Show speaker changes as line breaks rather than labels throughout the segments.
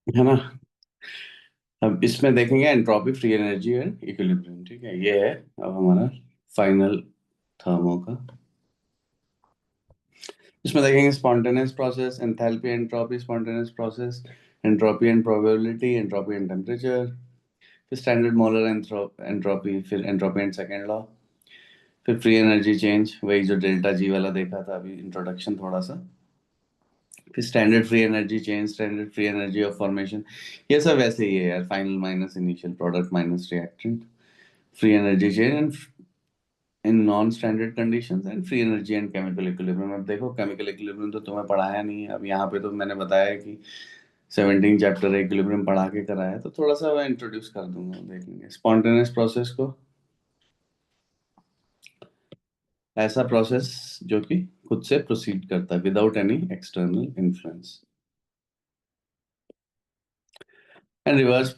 है ना। अब इसमें देखेंगे entropy, free energy and equilibrium. ठीक है, ये है अब हमारा फाइनल थर्मो का। इसमें देखेंगे spontaneous process, enthalpy, entropy, spontaneous process, entropy and probability, entropy and temperature, फिर स्टैंडर्ड मोलर एंट्रोपी, फिर एंट्रोपी एंड सेकेंड लॉ, फिर फ्री एनर्जी चेंज, वही जो डेल्टा जी वाला देखा था अभी इंट्रोडक्शन थोड़ा सा, फिर standard free energy change, standard free energy of formation. ये सब वैसे ही है यार, final minus initial product minus reactant, free energy change and in non standard conditions, and free energy and chemical equilibrium. अब देखो केमिकल इक्विलिब्रियम तो तुम्हें पढ़ाया नहीं है, अब यहाँ पे तो मैंने बताया कि 17 चैप्टर इक्विलिब्रियम पढ़ा के कराया है, तो थोड़ा सा मैं इंट्रोड्यूस कर दूंगा। देखेंगे स्पॉन्टेनियस प्रोसेस को, ऐसा प्रोसेस जो कि खुद से प्रोसीड करता है without any external influence, and reverse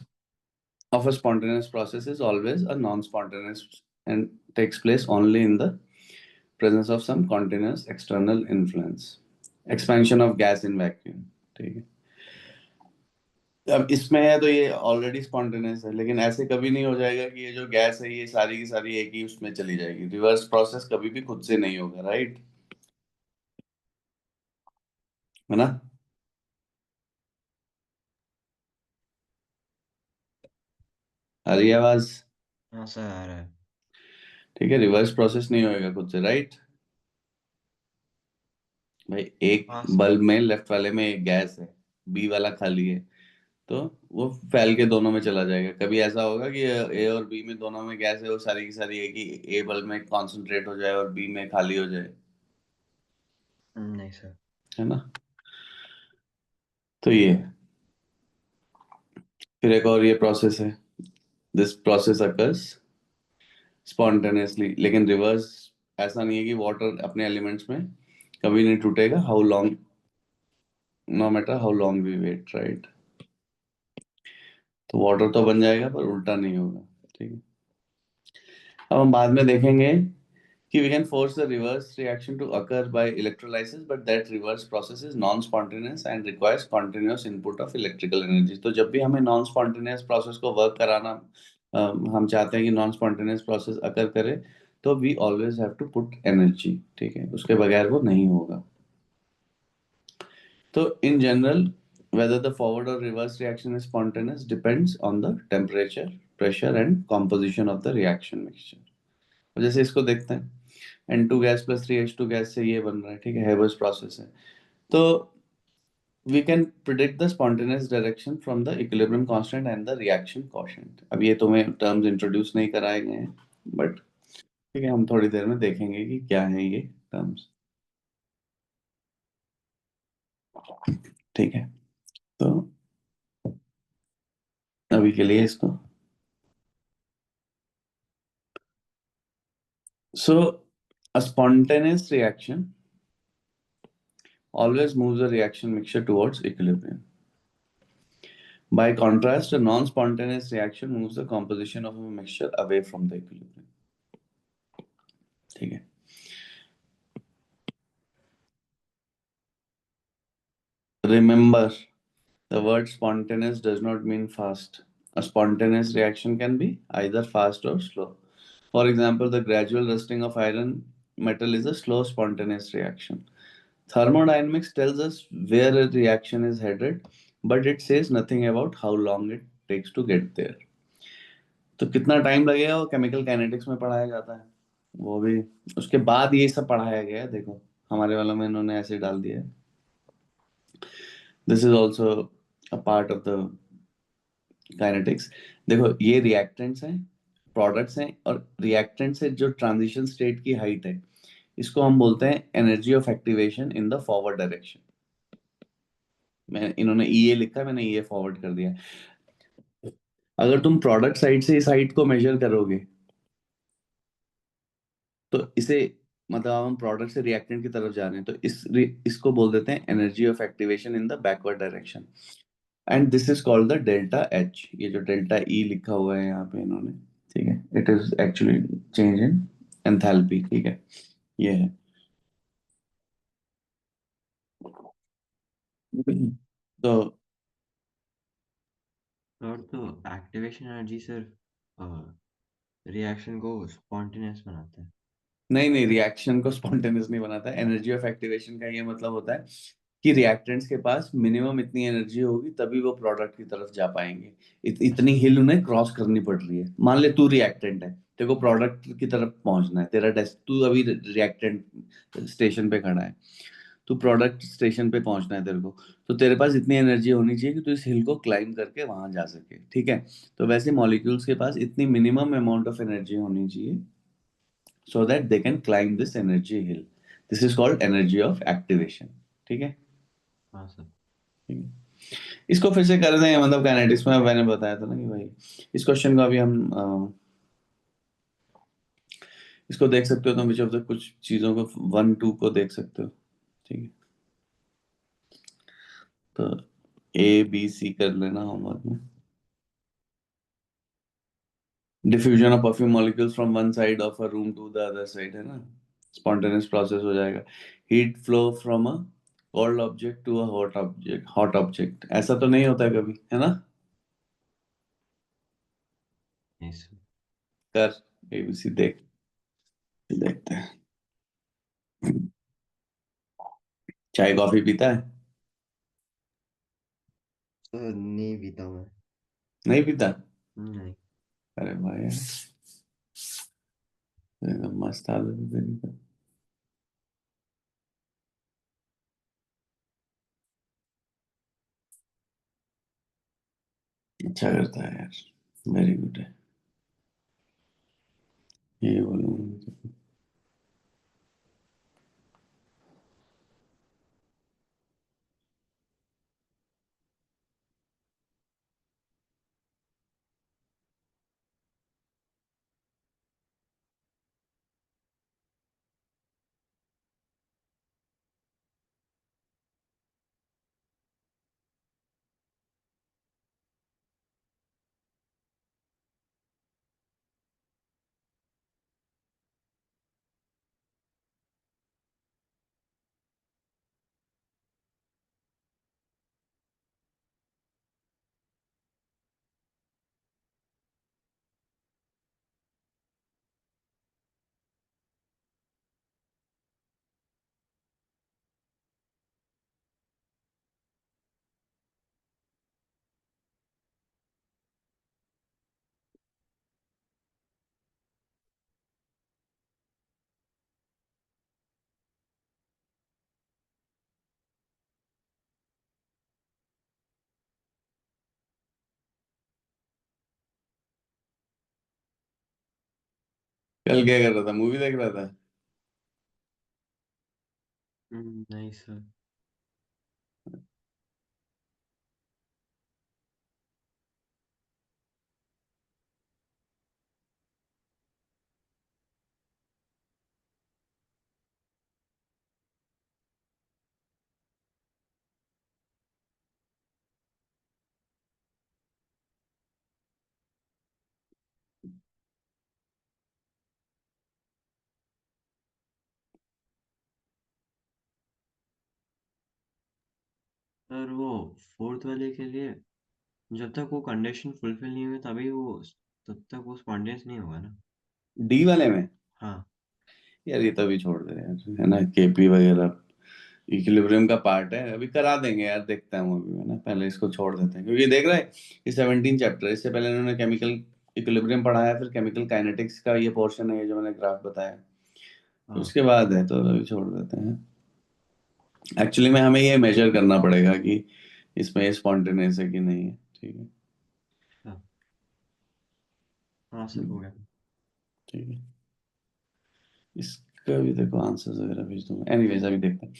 of a spontaneous process is always a non-spontaneous and takes place only in the presence of some continuous external influence. Expansion of gas in vacuum। ठीक है, अब इसमें है तो ये already spontaneous है, लेकिन ऐसे कभी नहीं हो जाएगा कि ये जो गैस है ये सारी की सारी एक ही उसमें चली जाएगी। रिवर्स प्रोसेस कभी भी खुद से नहीं होगा, राइट, है ना। आ रही है आवाज?
हाँ सर, आ रहा है।
ठीक है, रिवर्स प्रोसेस नहीं होएगा खुद से, राइट। भाई एक
हाँ सर।
बल्ब में लेफ्ट वाले में एक गैस है, बी वाला खाली है, तो वो फैल के दोनों में चला जाएगा। कभी ऐसा होगा कि ए और बी में दोनों में गैस है, वो सारी की सारी है कि ए बल्ब में कॉन्सेंट्रेट हो जाए और बी में खाली हो जाए,
नहीं सर।
है ना। तो ये है। फिर एक और ये प्रोसेस है, दिस प्रोसेस अकर्स स्पॉन्टेनियसली, लेकिन रिवर्स ऐसा नहीं है कि वाटर अपने एलिमेंट्स में कभी नहीं टूटेगा, how long, no matter how long we wait, right. तो वाटर तो बन जाएगा पर उल्टा नहीं होगा। ठीक है, अब हम बाद में देखेंगे कि we can force the reverse reaction to occur by electrolysis, but that reverse process is non-spontaneous and requires continuous input of electrical energy। तो जब भी हमें नॉन स्पॉन्टेनियस प्रोसेस को वर्क कराना, हम चाहते हैं कि नॉन स्पॉन्टेनियस प्रोसेस अकर करे, तो we always have to put energy. ठीक है, उसके बगैर वो नहीं होगा। तो in general whether the forward or reverse reaction is spontaneous depends on the temperature, pressure and composition of the reaction mixture। अब जैसे इसको देखते हैं, N2 gas plus 3H2 gas से ये बन रहा है, ठीक है, हेबर्स प्रोसेस है। तो we can predict the spontaneous direction from the equilibrium constant and the reaction coefficient. अब ये तुम्हें टर्म्स इंट्रोड्यूस नहीं कराए गए हैं, बट ठीक है, हम थोड़ी देर में देखेंगे कि क्या है ये टर्म्स। ठीक है, तो अभी के लिए इसको, so a spontaneous reaction always moves the reaction mixture towards equilibrium. By contrast, a non-spontaneous reaction moves the composition of a mixture away from the equilibrium। ठीक है, remember the word spontaneous does not mean fast। A spontaneous reaction can be either fast or slow। For example, the gradual rusting of iron metal is a slow spontaneous reaction। Thermodynamics tells us where a reaction is headed, but it says nothing about how long it takes to get there। तो कितना time लगेगा वो chemical kinetics में पढ़ाया जाता है, वो भी उसके बाद ये सब पढ़ाया गया है। देखो हमारे वालों में इन्होंने ऐसे डाल दिया है, this is also a part of the kinetics. देखो ये रिएक्टेंट्स हैं, प्रोडक्ट्स हैं, और रिएक्टेंट से जो ट्रांजिशन स्टेट की हाइट है, इसको हम बोलते हैं energy of activation in the forward direction. मैं इन्होंने ईए लिखा है, मैंने ईए फॉरवर्ड कर दिया। अगर तुम प्रोडक्ट साइड से इस हाइट को मेजर करोगे, तो इसे, मतलब हम प्रोडक्ट से रिएक्टेंट की तरफ जा रहे हैं, तो इसको बोल देते हैं energy of activation in the backward direction, and this is called the delta H. ये जो डेल्टा ई लिखा हुआ है यहाँ पे इन्होंने, ठीक है, it is actually change in enthalpy. ठीक है, ये है। तो
एक्टिवेशन एनर्जी सिर्फ रिएक्शन को स्पॉन्टेनियस बनाता है।
नहीं नहीं, रिएक्शन को स्पॉन्टेनियस नहीं बनाता है। एनर्जी ऑफ एक्टिवेशन का ये मतलब होता है कि रिएक्टेंट्स के पास मिनिमम इतनी एनर्जी होगी तभी वो प्रोडक्ट की तरफ जा पाएंगे। इतनी हिल उन्हें क्रॉस करनी पड़ रही है। मान ले तू रिएक्टेंट है, तेरे को प्रोडक्ट की तरफ पहुंचना है, तेरा डेस्ट तू अभी रिएक्टेंट स्टेशन पे खड़ा है, तू प्रोडक्ट स्टेशन पे पहुंचना है तेरे को। तो तेरे पास इतनी एनर्जी होनी चाहिए कि तू इस हिल को क्लाइम करके वहां जा सके, ठीक है। तो वैसे मॉलिक्यूल्स के पास इतनी मिनिमम अमाउंट ऑफ एनर्जी होनी चाहिए so that they can climb this energy hill. This is called energy of activation. ठीक है।
हाँ सर।
ठीक है। इसको फिर से कर दें, मतलब काइनेटिक्स में मैंने बताया था ना कि भाई इस क्वेश्चन को अभी हम इसको देख सकते हो, तो विच ऑफ द कुछ चीजों को 1 2 को देख सकते हो, ठीक है। तो A B C कर लेना होमवर्क में। Diffusion of perfume molecules from one side of a room to the other side, है ना, स्पॉन्टेनियस प्रोसेस हो जाएगा। Heat flow from a cold object to a hot object, ऐसा तो नहीं होता है कभी, है ना।
नहीं सर।
कर ABC देख, देखते हैं। चाय कॉफी पीता है?
सर नहीं पीता मैं।
नहीं पीता?
नहीं।
अरे भाई यार, एकदम मस्त आदत है तेरी तो। अच्छा करता है यार, वेरी गुड है, ये बोलूँगा। कल क्या कर रहा था, मूवी देख रहा था?
नहीं सर। सर वो फोर्थ वाले के लिए जब तक वो कंडीशन फुलफिल नहीं हुई तभी वो तब तक वो स्पॉन्टेनियस नहीं होगा ना।
डी वाले में?
हाँ।
यार ये तो अभी छोड़ दे यार, है ना, केपी वगैरह इक्विलिब्रियम का पार्ट है, अभी करा देंगे यार, देखता हूँ अभी, है ना, पहले इसको छोड़ देते हैं क्योंकि देख रहा है ये 17 चैप्टर, इससे पहले इन्होंने केमिकल इक्विलिब्रियम पढ़ाया, फिर केमिकल काइनेटिक्स का ये पोर्शन है, ये जो मैंने ग्राफ बताया, तो
हाँ।
उसके बाद है, तो अभी छोड़ देते हैं। एक्चुअली में हमें ये मेजर करना पड़ेगा कि इसमें स्पॉन्टेनियस है कि नहीं है, ठीक है।
हाँ। हाँ सर
हम्म,
हो गया।
ठीक है। इसका भी देखो आंसर्स वगैरह भेज दूंगा, एनीवेज अभी देखते हैं।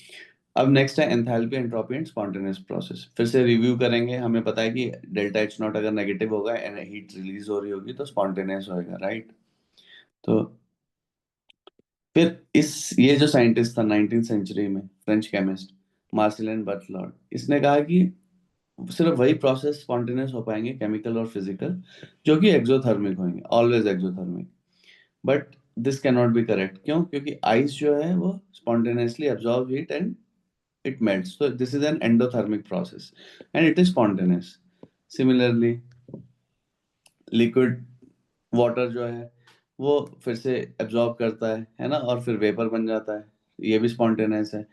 अब नेक्स्ट है enthalpy entropy and spontaneous process. फिर से रिव्यू करेंगे। हमें पता है कि डेल्टा एच नॉट अगर नेगेटिव होगा एंड हीट रिलीज हो रही होगी तो स्पॉन्टेनियस होएगा, राइट। तो फिर इस ये जो साइंटिस्ट था 19th सेंचुरी में, फ्रेंच केमिस्ट मार्सिलियन बटलॉर्ड, इसने कहा कि सिर्फ वही प्रोसेस स्पॉन्टेनियस हो पाएंगे, केमिकल और फिजिकल, जो कि एक्सोथर्मिक होंगे, always exothermic. But this can not be correct, क्यों? क्योंकि आइस जो है वो spontaneously absorb heat and it melts. So this is an endothermic process and it is spontaneous. Similarly, liquid water जो है वो फिर से एब्जॉर्ब करता है ना, और फिर वेपर बन जाता है, ये भी स्पॉन्टेनियस है।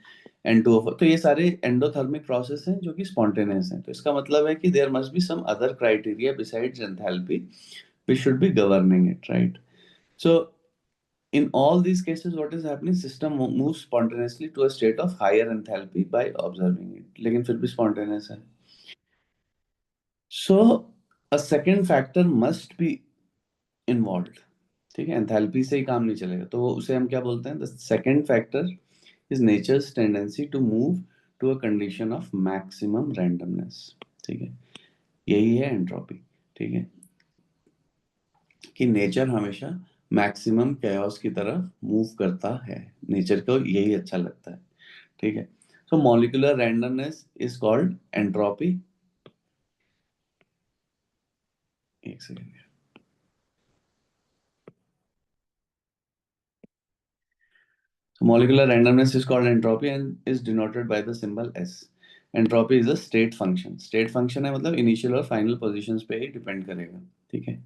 N2O4, तो ये सारे एंडोथर्मिक प्रोसेस हैं जो कि स्पॉन्टेनियस हैं। तो इसका मतलब है कि there must be some other criteria besides enthalpy which should be governing it, right? So in all these cases, what is happening? System moves spontaneously to a state of higher enthalpy by observing it. लेकिन फिर भी spontaneous है. So a second factor must be involved. ठीक है, enthalpy से ही काम नहीं चलेगा, तो उसे हम क्या बोलते हैं? The second factor is nature's tendency to move to a condition of maximum randomness. ठीक है, यही है एंट्रोपी। ठीक है, कि नेचर हमेशा मैक्सिमम chaos की तरफ मूव करता है, नेचर को यही अच्छा लगता है। ठीक है, so molecular randomness is called entropy. एक second. So molecular randomness is called entropy and is denoted by the symbol S. Entropy is a state function. State function है मतलब initial और final positions पे ही depend करेगा। ठीक है,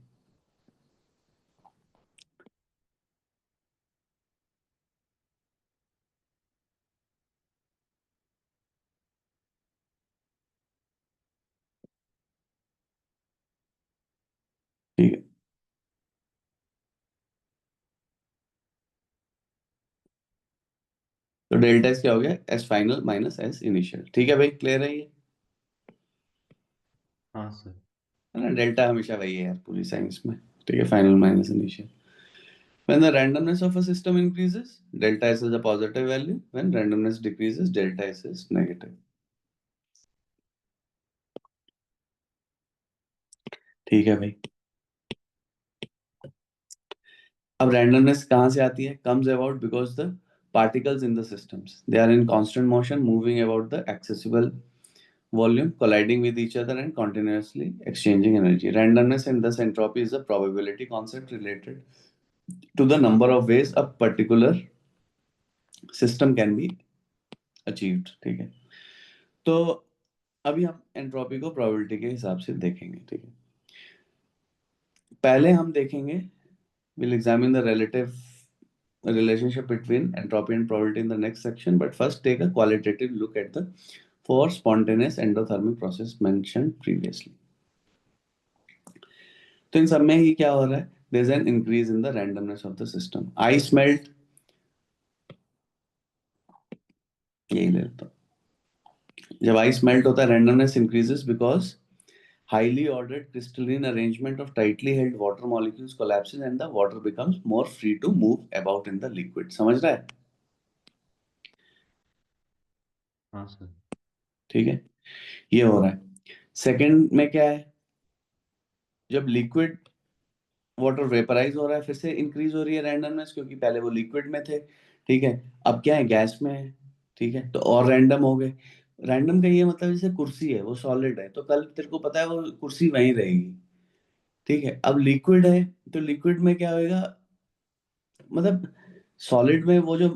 ठीक है। तो डेल्टा एस क्या हो गया? S final minus S initial. ठीक है भाई, क्लियर है ये?
हाँ सर।
है ना, डेल्टा हमेशा वही है यार पूरी साइंस में। ठीक है, final minus initial. When the randomness of a system increases, delta S is a positive value. When randomness decreases, delta S is negative. ठीक है भाई। अब रैंडमनेस कहाँ से आती है? comes about because the particles in the systems, they are in constant motion moving about the accessible volume, colliding with each other and continuously exchanging energy. Randomness and thus entropy is a probability concept related to the number of ways a particular system can be achieved. ठीक है, तो अभी हम entropy को probability के हिसाब से देखेंगे। ठीक है, पहले हम देखेंगे, we'll examine the relative relationship between entropy and probability in the next section, but first take a qualitative look at the four spontaneous endothermic process mentioned previously. तो इन सब में ही क्या हो रहा है? There's an increase in the randomness of the system. Ice melt, यही ले लेता हूँ। जब आइस मेल्ट होता है, randomness increases because highly ordered crystalline arrangement of tightly held water molecules collapses and the water becomes more free to move about in the liquid. समझ रहा है?
हाँ सर।
ठीक है, ये हो रहा है। सेकंड में क्या है? जब लिक्विड वाटर वेपराइज हो रहा है, फिर से इंक्रीज हो रही है रैंडमनेस, क्योंकि पहले वो लिक्विड में थे। ठीक है, अब क्या है? गैस में है। ठीक है, तो और रैंडम हो गए। रैंडम का ये मतलब जैसे कुर्सी है, वो सॉलिड है, तो कल तेरे को पता है वो कुर्सी वहीं रहेगी। ठीक है, अब लिक्विड है, तो लिक्विड में क्या होएगा? मतलब सॉलिड में वो जो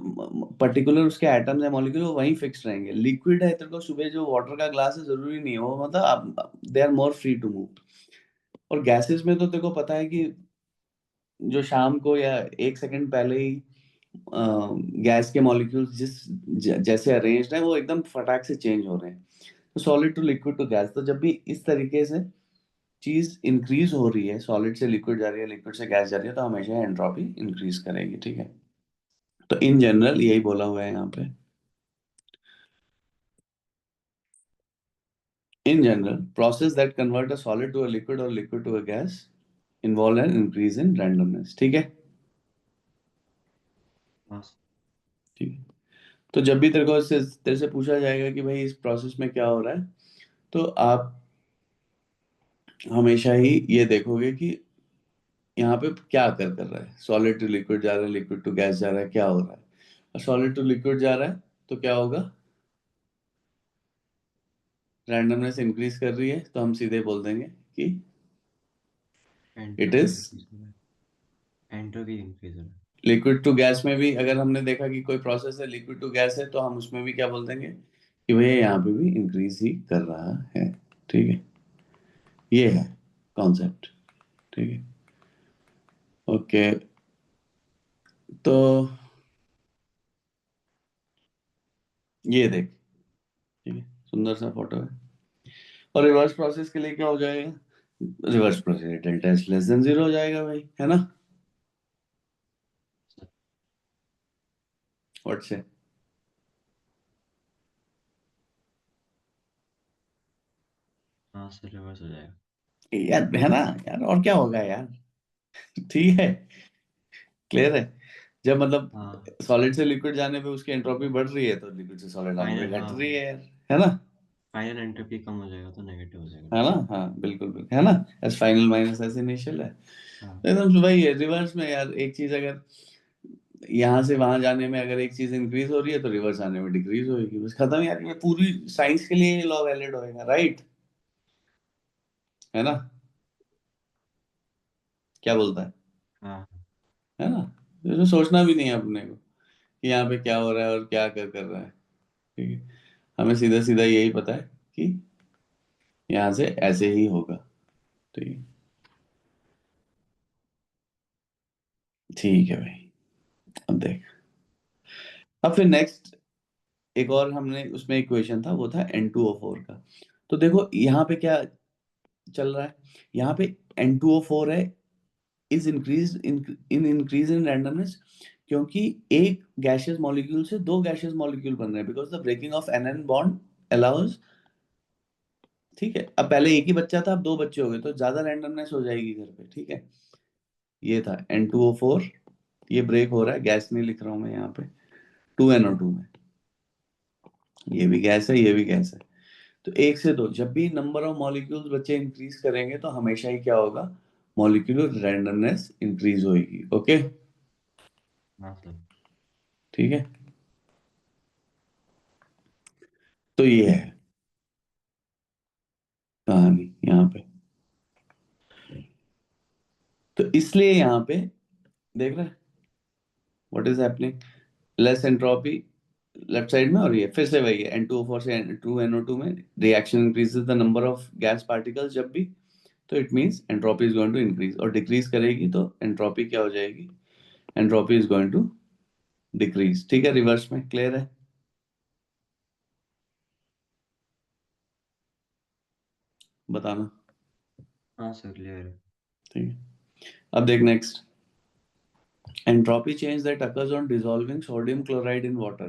पर्टिकुलर उसके एटम्स है, मॉलिक्यूल, वो वहीं फिक्स रहेंगे। लिक्विड है, तेरे को सुबह जो वाटर का ग्लास है, जरूरी नहीं है वो, मतलब they are more free to move. और गैसेस में तो तेरे को पता है कि जो शाम को या एक सेकंड पहले ही गैस के मॉलिक्यूल्स जैसे अरेंज्ड है, वो एकदम फटाक से चेंज हो रहे हैं। तो solid to liquid to gas, तो जब भी इस तरीके से चीज इंक्रीज हो रही है, सॉलिड से लिक्विड जा रही है, लिक्विड से गैस जा रही है, तो हमेशा एंट्रोपी इंक्रीज करेगी। ठीक है, तो इन जनरल यही बोला हुआ है यहाँ पे। In general, process that convert a solid to a liquid or liquid to a gas involve an increase in randomness. ठीक है?
हाँ सर।
ठीक है, तो जब भी तेरे से पूछा जाएगा कि भाई इस प्रोसेस में क्या हो रहा है, तो आप हमेशा ही ये देखोगे कि यहाँ पे क्या कर रहा है। सॉलिड टू लिक्विड जा रहा है, लिक्विड टू गैस जा रहा है, क्या हो रहा है? सॉलिड टू लिक्विड जा रहा है, तो क्या होगा? रैंडमनेस इंक्रीज कर रही है, तो हम सीधे बोल देंगे कि इट
एंट्रोपी
इज
इंक्रीज हो रहा है, एंट्रोपी इंक्रीज हो रहा है।
Liquid to gas. में भी अगर हमने देखा कि कोई प्रोसेस है लिक्विड टू गैस है, तो हम उसमें भी क्या बोल देंगे कि भैया यहाँ पे भी इंक्रीज ही कर रहा है। ठीक है, ये है कॉन्सेप्ट। ठीक है, ओके। तो ये देख, ठीक है, सुंदर सा फोटो है। और रिवर्स प्रोसेस के लिए क्या हो जाएगा? Reverse process delta S less than zero हो जाएगा भाई, है ना? व्हाट से?
हाँ सर, रिवर्स हो जाएगा।
यार है ना यार, और क्या होगा यार? ठीक है, क्लियर है। जब मतलब
हाँ,
सॉलिड से लिक्विड जाने पे उसकी एंट्रोपी बढ़ रही है, तो लिक्विड से सॉलिड आने पे
फाइनल,
घट
हाँ,
रही है यार, है ना?
फाइनल एंट्रोपी कम हो जाएगा तो नेगेटिव हो जाएगा,
है ना?
ठीक है।
हाँ बिल्कुल बिल्कुल, है ना? S final minus S initial है।
हाँ,
एकदम वही है रिवर्स में यार। एक चीज अगर यहाँ से वहां जाने में अगर एक चीज इंक्रीज हो रही है, तो रिवर्स आने में डिक्रीज होगी, बस खत्म यार। ये पूरी साइंस के लिए लॉ वैलिड होएगा, राइट? है ना? क्या बोलता
हाँ,
है ना? इसमें सोचना भी नहीं है अपने को कि यहाँ पे क्या हो रहा है और क्या कर रहा है, ठीक है। हमें सीधा सीधा यही पता है कि यहाँ से ऐसे ही होगा, ठीक है। ठीक है भाई, अब देख। अब फिर नेक्स्ट एक और हमने उसमें इक्वेशन था, वो था N2O4 का। तो देखो यहाँ पे क्या चल रहा है। यहाँ पे N2O4 है, is increase in increase in randomness, क्योंकि एक गैसियस मॉलिक्यूल से दो गैसियस मॉलिक्यूल बन रहे हैं, because the breaking of NN bond allows. ठीक है, अब पहले एक ही बच्चा था, अब दो बच्चे हो गए, तो ज्यादा रैंडमनेस हो जाएगी घर पे, ठीक है। ये था N2O4, ये ब्रेक हो रहा है, गैस नहीं लिख रहा हूं मैं यहाँ पे, 2NO2 में। ये भी गैस है, ये भी गैस है। तो एक से दो, जब भी नंबर ऑफ मॉलिक्यूल्स बच्चे इंक्रीज करेंगे, तो हमेशा ही क्या होगा? मॉलिक्यूलर रैंडमनेस इंक्रीज होगी, ओके।
हाँ सर।
ठीक है, तो ये है कहानी यहाँ पे। तो इसलिए यहाँ पे देख रहे हैं what is happening, less entropy left side में, और ये फिर से वही है, N2O4 से 2NO2 में reaction increases the number of gas particles जब भी, तो it means entropy is going to increase, और डिक्रीज करेगी तो एंट्रोपी क्या हो जाएगी? Entropy is going to decrease, ठीक है। रिवर्स में क्लियर है? बताना।
हाँ सर, क्लियर है।
ठीक है, अब देख next. Entropy change that occurs on dissolving sodium chloride in water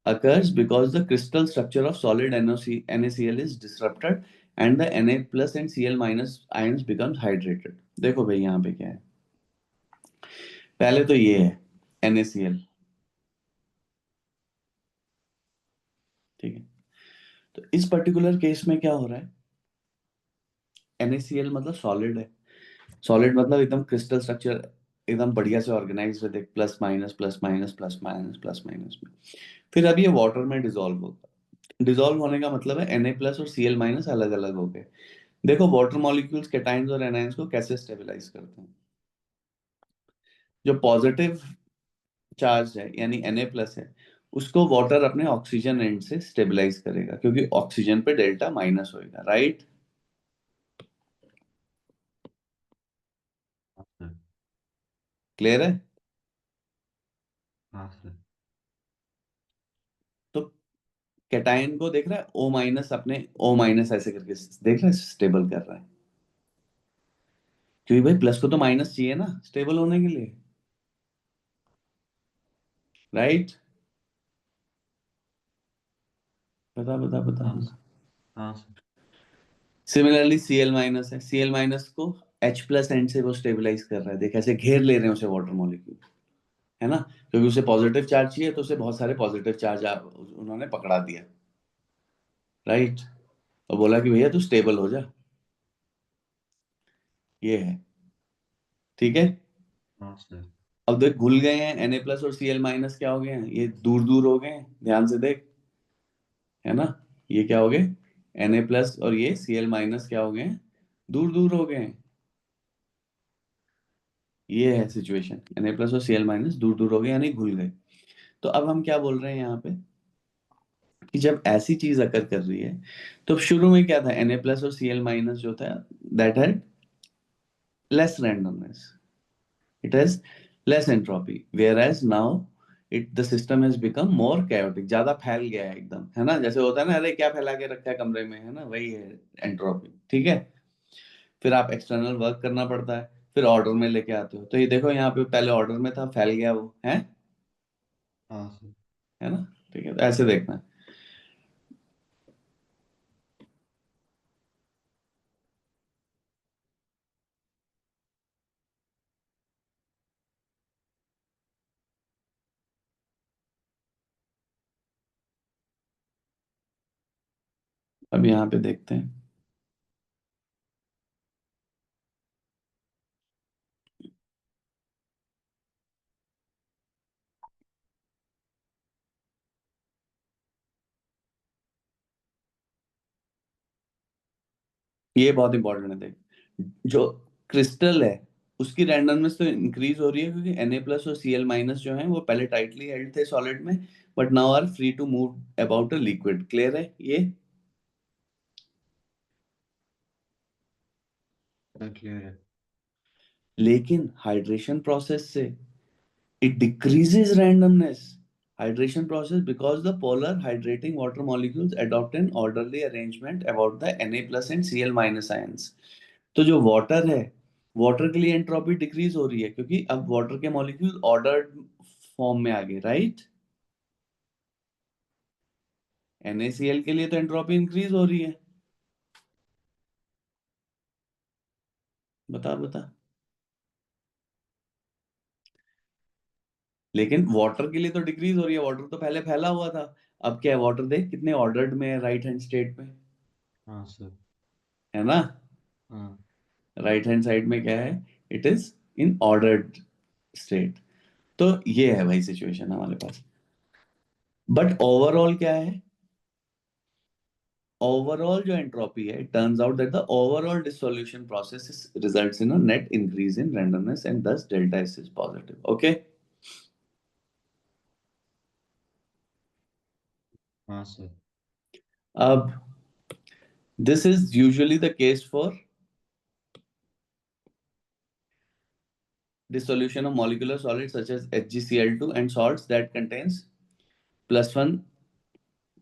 occurs because the crystal structure of solid NaCl is disrupted and the Na plus and Cl minus ions becomes hydrated। देखो भाई यहाँ पे क्या है, पहले तो ये है NaCl, ठीक है। तो इस पर्टिकुलर केस में क्या हो रहा है? NaCl मतलब सॉलिड है, सॉलिड मतलब एकदम क्रिस्टल स्ट्रक्चर, एकदम बढ़िया से ऑर्गेनाइज है, देख, plus minus plus minus plus minus plus minus में। फिर अब ये वाटर में डिसॉल्व होगा। डिसॉल्व होने का मतलब है Na प्लस और Cl माइनस अलग अलग हो गए। देखो वाटर मॉलिक्यूल्स कैटाइंस और एनाइंस को कैसे स्टेबलाइज करते हैं? जो पॉजिटिव चार्ज है यानी Na प्लस है, उसको वाटर अपने ऑक्सीजन एंड से स्टेबलाइज करेगा, क्योंकि ऑक्सीजन पे डेल्टा माइनस होएगा, राइट?
हाँ सर।
क्लियर है?
हाँ सर।
तो कैटायन को देख रहा है, O माइनस अपने O माइनस ऐसे करके देख रहा है, स्टेबल कर रहा है, क्योंकि भाई प्लस को तो माइनस चाहिए ना स्टेबल होने के लिए, राइट? बता बता बता
हाँ
बता।
सर। हाँ सर।
सिमिलरली Cl माइनस है, Cl माइनस को H प्लस एंड से वो स्टेबलाइज कर रहा है, देख ऐसे घेर ले रहे हैं उसे वाटर मॉलिक्यूल, है ना? क्योंकि उसे पॉजिटिव चार्ज चाहिए, तो उसे बहुत सारे पॉजिटिव चार्ज उन्होंने पकड़ा दिया, राइट? और बोला कि भैया तू स्टेबल हो जा, ये है, ठीक है।
हाँ सर।
अब देख घुल गए हैं, Na प्लस और Cl माइनस क्या हो गए हैं, ये दूर दूर हो गए हैं, ध्यान से देख, है ना? ये क्या हो गए? Na प्लस और ये Cl माइनस क्या हो गए हैं? दूर दूर हो गए हैं। ये है सिचुएशन, Na प्लस और Cl माइनस दूर दूर हो गए यानी घुल गए। तो अब हम क्या बोल रहे हैं यहाँ पे? कि जब ऐसी चीज अकर कर रही है, तो शुरू में क्या था, Na+ और Cl- जो था, that had less randomness, it has less entropy, whereas now the system has become more chaotic, ज्यादा फैल गया है एकदम, है ना, जैसे होता है ना, अरे क्या फैला के रखा है कमरे में, है ना, वही है एंट्रोपी, ठीक है। फिर आप एक्सटर्नल वर्क करना पड़ता है, फिर ऑर्डर में लेके आते हो, तो ये देखो यहाँ पे पहले ऑर्डर में था, फैल गया वो
हाँ सर।
है ना, ठीक है, तो ऐसे देखना है। अब यहाँ पे देखते हैं, ये बहुत इंपॉर्टेंट है, देख, जो क्रिस्टल है उसकी रैंडमनेस तो इंक्रीज हो रही है, क्योंकि Na+ और Cl- जो है वो पहले टाइटली हेल्ड थे सॉलिड में, but now are free to move about a liquid, clear है ये।
सर क्लियर है।
लेकिन हाइड्रेशन प्रोसेस से it decreases randomness, hydration process, because the polar hydrating water molecules adopt an orderly arrangement about the Na+ and Cl- ions। तो जो water है, water के लिए एंट्रोपी डिक्रीज हो रही है, क्योंकि अब वाटर के मॉलिक्यूल ऑर्डर्ड फॉर्म में आ गए, राइट। NaCl के लिए तो एंट्रोपी इंक्रीज हो रही है, बता बता। लेकिन वाटर के लिए तो डिक्रीज हो रही है, वाटर तो पहले फैला हुआ था, अब क्या है, वाटर देख कितने ऑर्डर्ड में है राइट हैंड स्टेट में,
हाँ सर।
है ना।
हाँ।
राइट हैंड साइड में क्या है, it is in ordered state. तो ये है भाई सिचुएशन हमारे पास, बट ओवरऑल क्या है, ओवरऑल जो एंट्रोपी है, turns out that the overall dissolution process results in a net increase in randomness and thus delta S is positive, okay.
हाँ सर।
अब this is usually the case for dissolution of molecular solids such as HgCl2 and salts that contains +1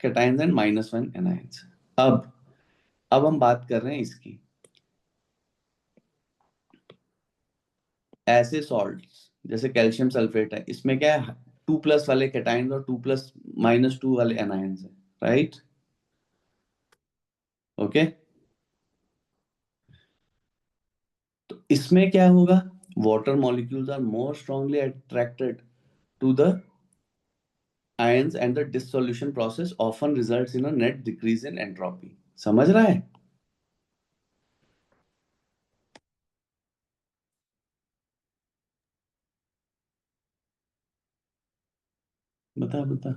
cations and -1 anions। अब हम बात कर रहे हैं इसकी, ऐसे सॉल्ट्स जैसे कैल्शियम सल्फेट है, इसमें क्या है, 2+ वाले कैटाइंस और 2+-2 वाले एनायंस है, राइट, ओके। तो इसमें क्या होगा, water molecules are more strongly attracted to the ions and the dissolution process often results in a net decrease in entropy। समझ रहा है, बता बता।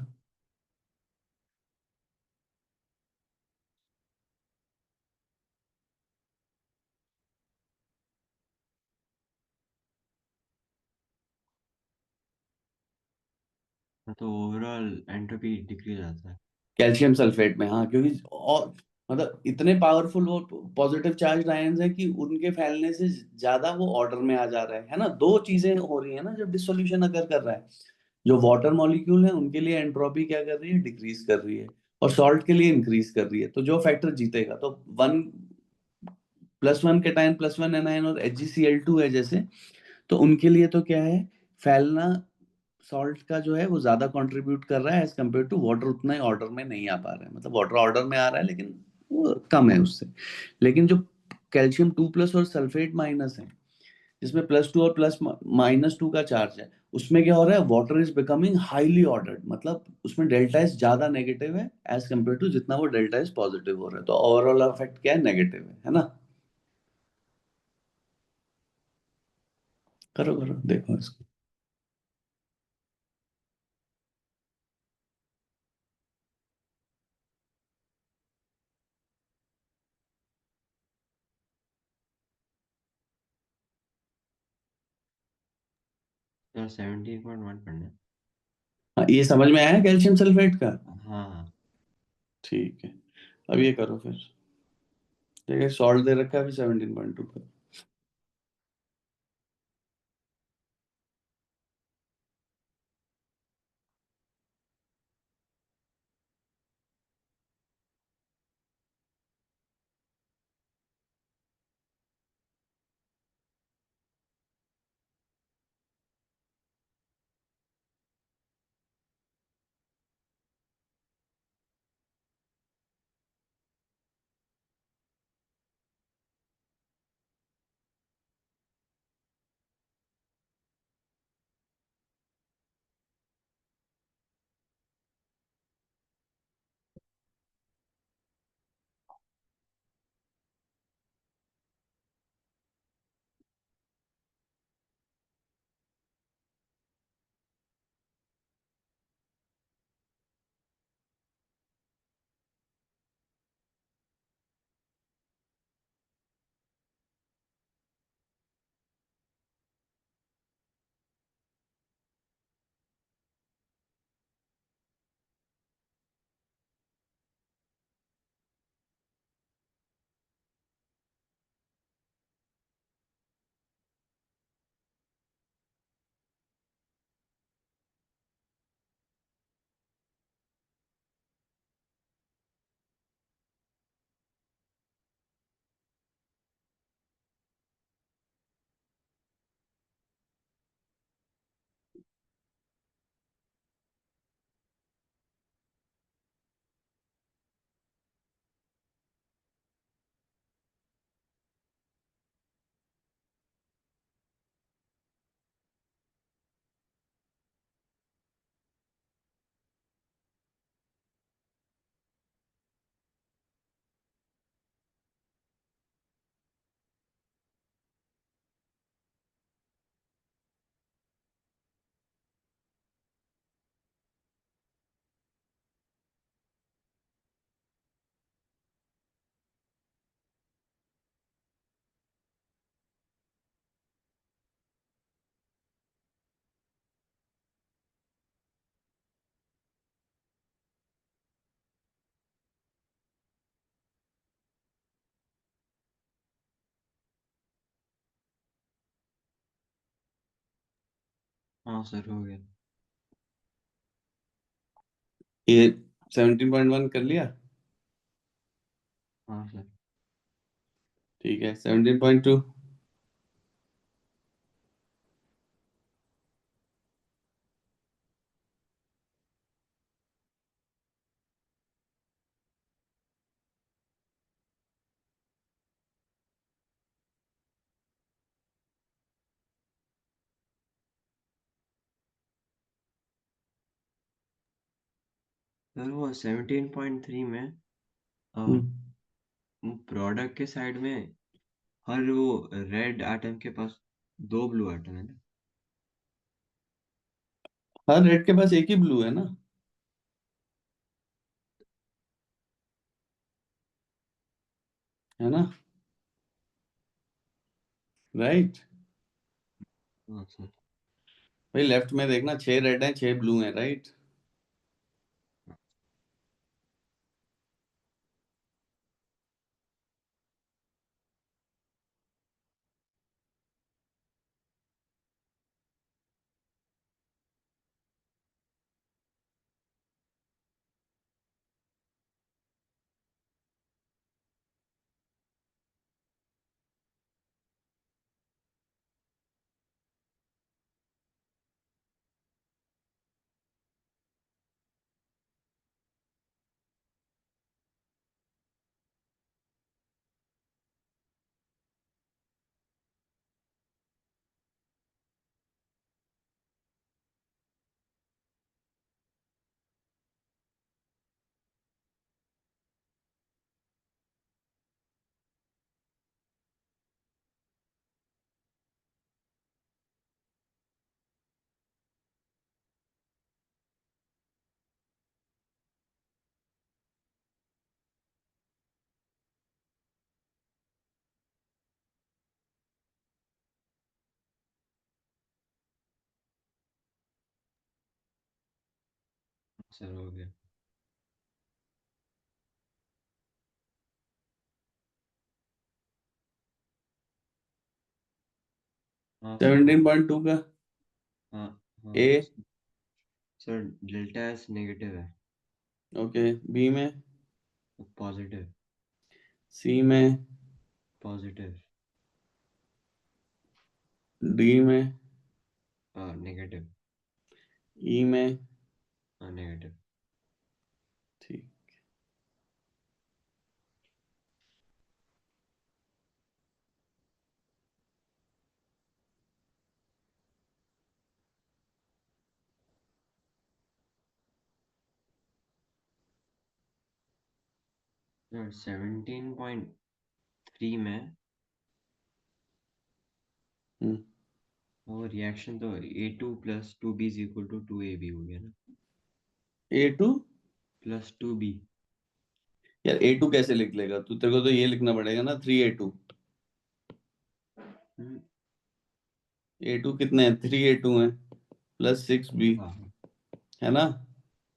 हाँ, तो ओवरऑल एंट्रोपी डिक्रीज आता है।
कैल्शियम सल्फेट में, हाँ, क्योंकि और मतलब इतने पावरफुल वो पॉजिटिव चार्ज आयंस है कि उनके फैलने से ज्यादा वो ऑर्डर में आ जा रहा है ना, दो चीजें हो रही है ना जब डिसोल्यूशन अगर कर रहा है, जो वाटर मॉलिक्यूल है उनके लिए एंट्रोपी क्या कर रही है, डिक्रीज कर रही है, और सॉल्ट के लिए इंक्रीज कर रही है, तो जो फैक्टर जीतेगा, तो 1+1 कैटायन +1 एनायन और HgCl2 है जैसे, तो उनके लिए तो क्या है, फैलना सॉल्ट का जो है वो ज्यादा कंट्रीब्यूट कर रहा है एज कम्पेयर टू वाटर, उतना ही ऑर्डर में नहीं आ पा रहा है, मतलब वाटर ऑर्डर में आ रहा है लेकिन वो कम है उससे। लेकिन जो कैल्शियम 2+ और सल्फेट माइनस है, जिसमें +2 और +-2 का चार्ज है, उसमें क्या हो रहा है, water is becoming highly ordered, मतलब उसमें डेल्टा एस ज्यादा नेगेटिव है एज कम्पेयर टू जितना वो डेल्टा एस पॉजिटिव हो रहा है, तो ओवरऑल इफेक्ट क्या है, नेगेटिव है ना। करो करो देखो इसको।
सर 17.1 पढ़ना है।
हाँ, ये समझ में आया कैल्शियम सल्फेट का।
हाँ हाँ।
ठीक है, अब ये करो फिर। ठीक है, सॉल्ट दे रखा है अभी 17.2 का।
हाँ सर, हो गया।
ये 17.1 कर लिया।
हाँ सर।
ठीक है, 17.2।
सर वो 17.3 में
हम्म,
प्रोडक्ट के साइड में हर वो रेड एटम के पास दो ब्लू एटम है ना।
हर रेड के पास एक ही ब्लू है ना, है ना? राइट।
हाँ सर।
भाई लेफ्ट में देखना, 6 रेड हैं 6 ब्लू हैं, राइट?
सर हो गया। हाँ सर।
17.2 का
हाँ
ए।
हाँ सर, डेल्टा एस नेगेटिव है।
ओके, बी में,
पॉजिटिव।
सी में,
पॉजिटिव।
डी में,
नेगेटिव।
ई में।
नेगेटिव।
ठीक।
17.3 में
हम्म।
वो रिएक्शन तो A2 + 2B is equal to 2AB हो गया ना।
A2।
+2B।
यार A2 कैसे लिख लेगा तू? तेरे को तो ये लिखना पड़ेगा ना, 3A2।
हम्म,
A2 कितने हैं? 3A2 हैं, +6B,
हाँ हाँ।
है ना?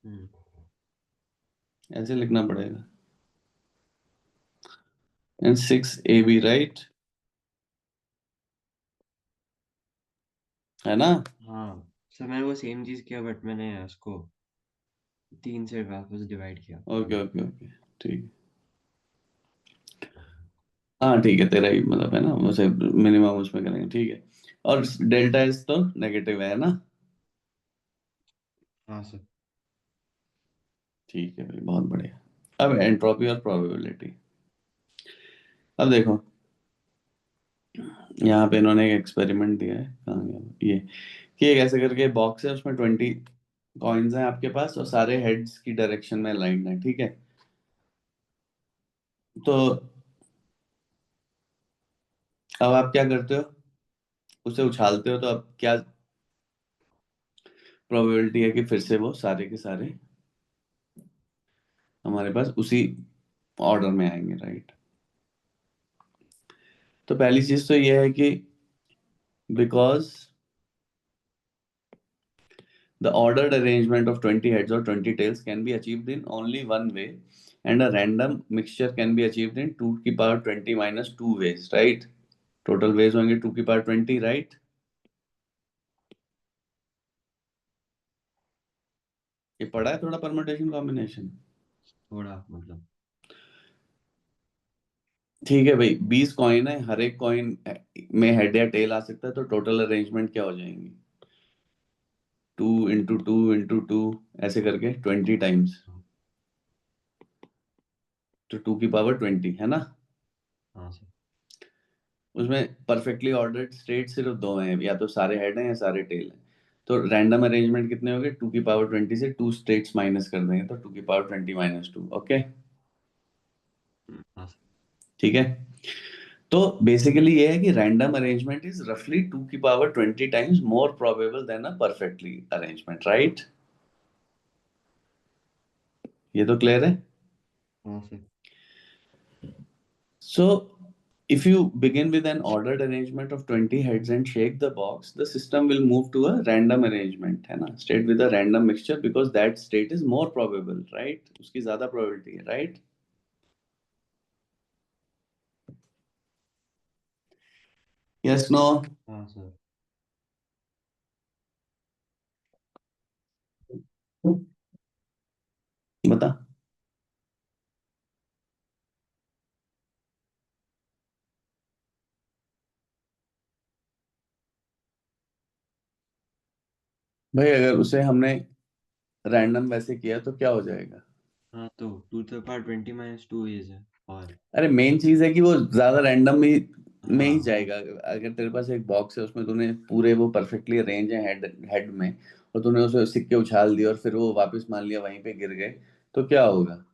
हम्म,
ऐसे लिखना पड़ेगा। And 6AB, right? है ना?
हाँ सर, मैंने वो सेम चीज़ किया बट मैंने उसको 3 से वापस डिवाइड किया।
ओके ओके ओके, ठीक। हाँ ठीक है, तेरा ही मतलब है ना, उसे मिनिमम उसमें करेंगे, ठीक है। और डेल्टा एस तो नेगेटिव है ना?
हाँ सर।
ठीक है भाई, बहुत बढ़िया। अब एंट्रोपी और प्रोबेबिलिटी। अब देखो, यहाँ पे इन्होंने एक एक्सपेरिमेंट दिया है, कहाँ गया ये, कि एक ऐसे करके बॉक्स है, उसमें 20 कॉइन्स हैं आपके पास और सारे हेड्स की डायरेक्शन में अलाइंड है, ठीक है? तो अब आप क्या करते हो, उसे उछालते हो, तो अब क्या प्रोबेबिलिटी है कि फिर से वो सारे के सारे हमारे पास उसी ऑर्डर में आएंगे, राइट? तो पहली चीज तो ये है कि because the ordered arrangement of 20 heads or 20 tails can be achieved in only one way, and a random mixture can be achieved in 2 की power 20 minus 2 ways, right? Total ways होंगे 2 की पावर 20, राइट? ये पढ़ा है थोड़ा, permutation combination?
थोड़ा मतलब।
ठीक है भाई, 20 कॉइन है, हर एक कॉइन में हेड या टेल आ सकता है, तो टोटल अरेंजमेंट क्या हो जाएंगी? 2 × 2 × 2 ऐसे करके 20 टाइम्स,
हाँ
तो 2 की पावर 20, है ना?
हाँ सर।
उसमें परफेक्टली ऑर्डर्ड स्टेट सिर्फ दो हैं, या तो सारे हेड हैं या सारे टेल हैं। तो रैंडम अरेंजमेंट कितने हो गए? 2 की पावर 20 से 2 स्टेट्स माइनस कर देंगे, तो 2 की पावर 20 माइनस 2, ओके?
हाँ सर।
ठीक है। तो बेसिकली ये है कि रैंडम अरेंजमेंट इज रफली 2 की power 20 times more probable than a perfectly arrangement, right? ये तो क्लियर है?
हाँ sir.
So, if you begin with an ordered arrangement of 20 heads and shake the box, the system will move to a random arrangement, है ना? State with a random mixture, because that state is more probable, right? उसकी ज़्यादा probability है, right? Yes, no?
हाँ sir.
बता। भाई अगर उसे हमने रैंडम वैसे किया तो क्या हो जाएगा?
हाँ तो 2 to the power 20 - 2 इज है। और
अरे मेन चीज है कि वो ज्यादा रैंडम में ही
हाँ वो।
जाएगा। अगर तेरे पास एक बॉक्स है, उसमें तूने पूरे वो परफेक्टली अरेंज है हेड हेड में, और तूने उसे सिक्के उछाल दिए और फिर वो वापस मान लिया वहीं पे गिर गए, तो क्या होगा?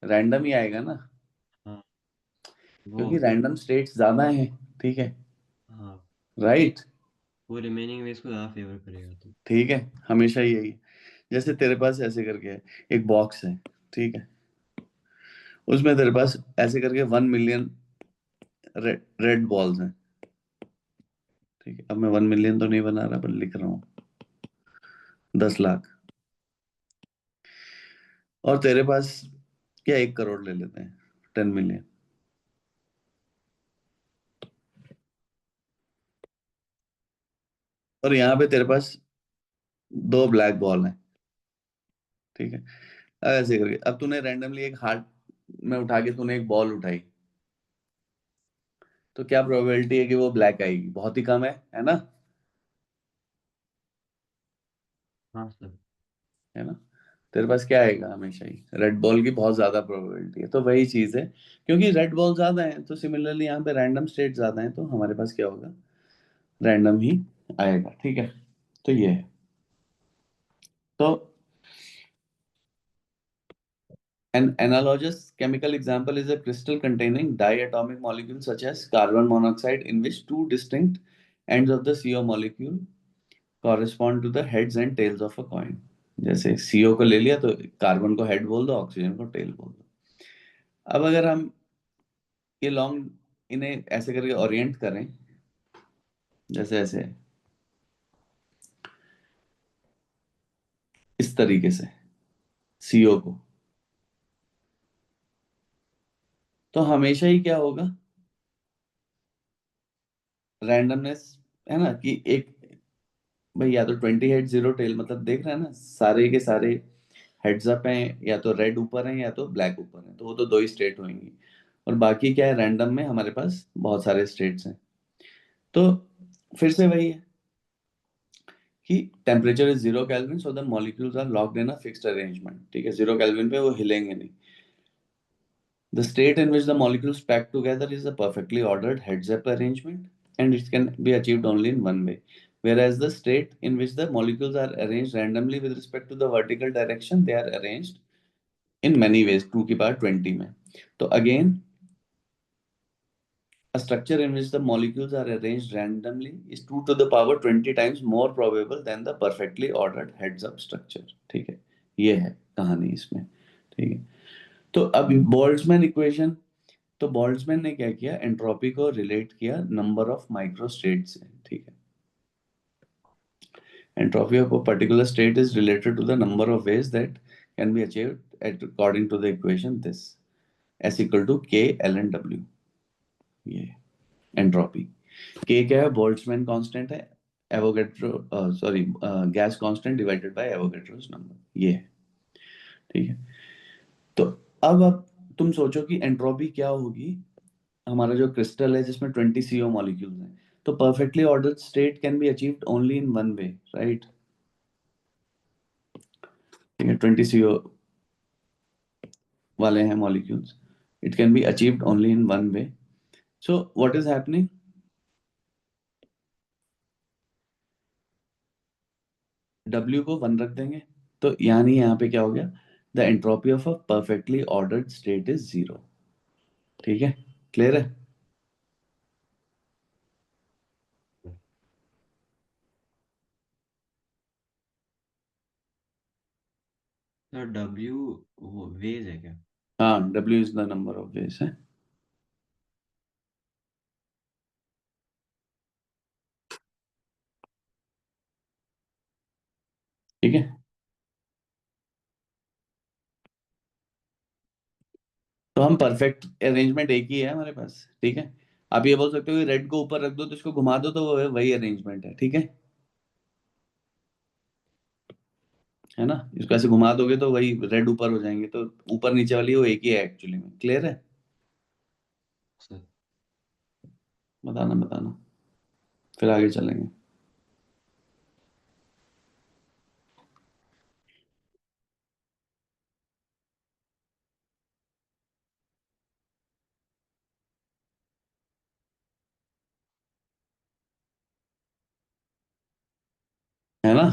रैंडम ही आएगा ना,
हाँ वो।
क्योंकि रैंडम स्टेट्स ज्यादा हैं, ठीक है?
हाँ
राइट?
वो रिमेनिंग वेज को ज़्यादा फेवर करेगा तो।
ठीक है, हमेशा यही है। जैसे तेरे पास ऐसे करके है, एक बॉक्स है, ठीक है? उसमें तेरे पास ऐसे करके 1 मिलियन रेड बॉल्स हैं, ठीक है? अब मैं 1 मिलियन तो नहीं बना रहा, पर लिख रहा हूँ 10 लाख। और तेरे पास क्या 1 करोड़ ले लेते हैं, 10 मिलियन। और यहाँ पे तेरे पास दो ब्लैक बॉल हैं, ठीक है। अब ऐसे करके, अब तूने रैंडमली एक हाथ में उठा के तूने एक बॉल उठाई, तो क्या प्रोबेबिलिटी है कि वो ब्लैक आएगी? बहुत ही कम है ना?
हाँ सर।
है ना? तेरे पास क्या आएगा? हमेशा ही रेड बॉल की बहुत ज्यादा प्रोबेबिलिटी है। तो वही चीज है, क्योंकि रेड बॉल ज्यादा है तो सिमिलरली यहाँ पे रैंडम स्टेट ज्यादा है, तो हमारे पास क्या होगा? रैंडम ही आएगा, ठीक है। तो ये है। तो an analogous chemical example is a crystal containing diatomic molecules such as carbon monoxide, in which two distinct ends of the CO molecule correspond to the heads and tails of a coin. जैसे CO को ले लिया तो carbon को head बोल दो, oxygen को tell बोल दो। अब अगर हम ये लॉन्ग इन्हें ऐसे करके ओरिएंट करें, जैसे ऐसे इस तरीके से CO को, तो हमेशा ही क्या होगा? रैंडमनेस, है ना? कि एक भाई या तो 20 हेड 0 टेल, मतलब देख रहे हैं ना, सारे के सारे हेड्स अप हैं, या तो रेड ऊपर है या तो ब्लैक ऊपर है, तो वो तो दो ही स्टेट होंगी। और बाकी क्या है? रैंडम में हमारे पास बहुत सारे स्टेट्स हैं। तो फिर से वही है कि temperature is 0 kelvin, so the molecules are locked in a fixed arrangement, ठीक है। 0 केल्विन पे वो हिलेंगे नहीं। The state in which the molecules pack together is a perfectly ordered heads-up arrangement, and it can be achieved only in one way. Whereas the state in which the molecules are arranged randomly with respect to the vertical direction, they are arranged in many ways, 2 की power 20 में. तो again, a structure in which the molecules are arranged randomly is 2 to the power 20 times more probable than the perfectly ordered heads-up structure. ठीक है, ये है कहानी इसमें, ठीक है। तो अब बोल्ट्जमैन इक्वेशन, तो बोल्ट्जमैन ने क्या किया? एंट्रोपी को रिलेट किया नंबर ऑफ माइक्रो स्टेट से, ठीक है। Entropy of a particular state is related to the number of ways that can be achieved at according to the equation this S equal to K L N W. ये entropy. K क्या है? Boltzmann constant है, Avogadro sorry gas constant divided by Avogadro's number, ये है, ठीक है। तो अब तुम सोचो कि एंट्रोपी क्या होगी? हमारा जो क्रिस्टल है जिसमें 20 CO मॉलिक्यूल्स हैं, तो perfectly ordered state can be achieved only in one way, right? ठीक है, 20 CO वाले हैं molecules, it can be achieved only in one way. So what is happening? W को 1 रख देंगे, तो यानी यहाँ पे क्या हो गया? The entropy of a perfectly ordered state is 0, ठीक है। क्लियर है?
सर डब्ल्यू वो वेज है क्या?
हाँ, W is the number of veg है, ठीक है। तो हम परफेक्ट अरेंजमेंट एक ही है हमारे पास, ठीक है। आप ये बोल सकते हो कि रेड को ऊपर रख दो तो इसको घुमा दो, तो वो वही अरेंजमेंट है, ठीक है। है ना? इसको ऐसे घुमा दोगे तो वही रेड ऊपर हो जाएंगे, तो ऊपर नीचे वाली वो एक ही है एक्चुअली में। क्लियर है?
सर
बताना बताना, फिर आगे चलेंगे। है ना?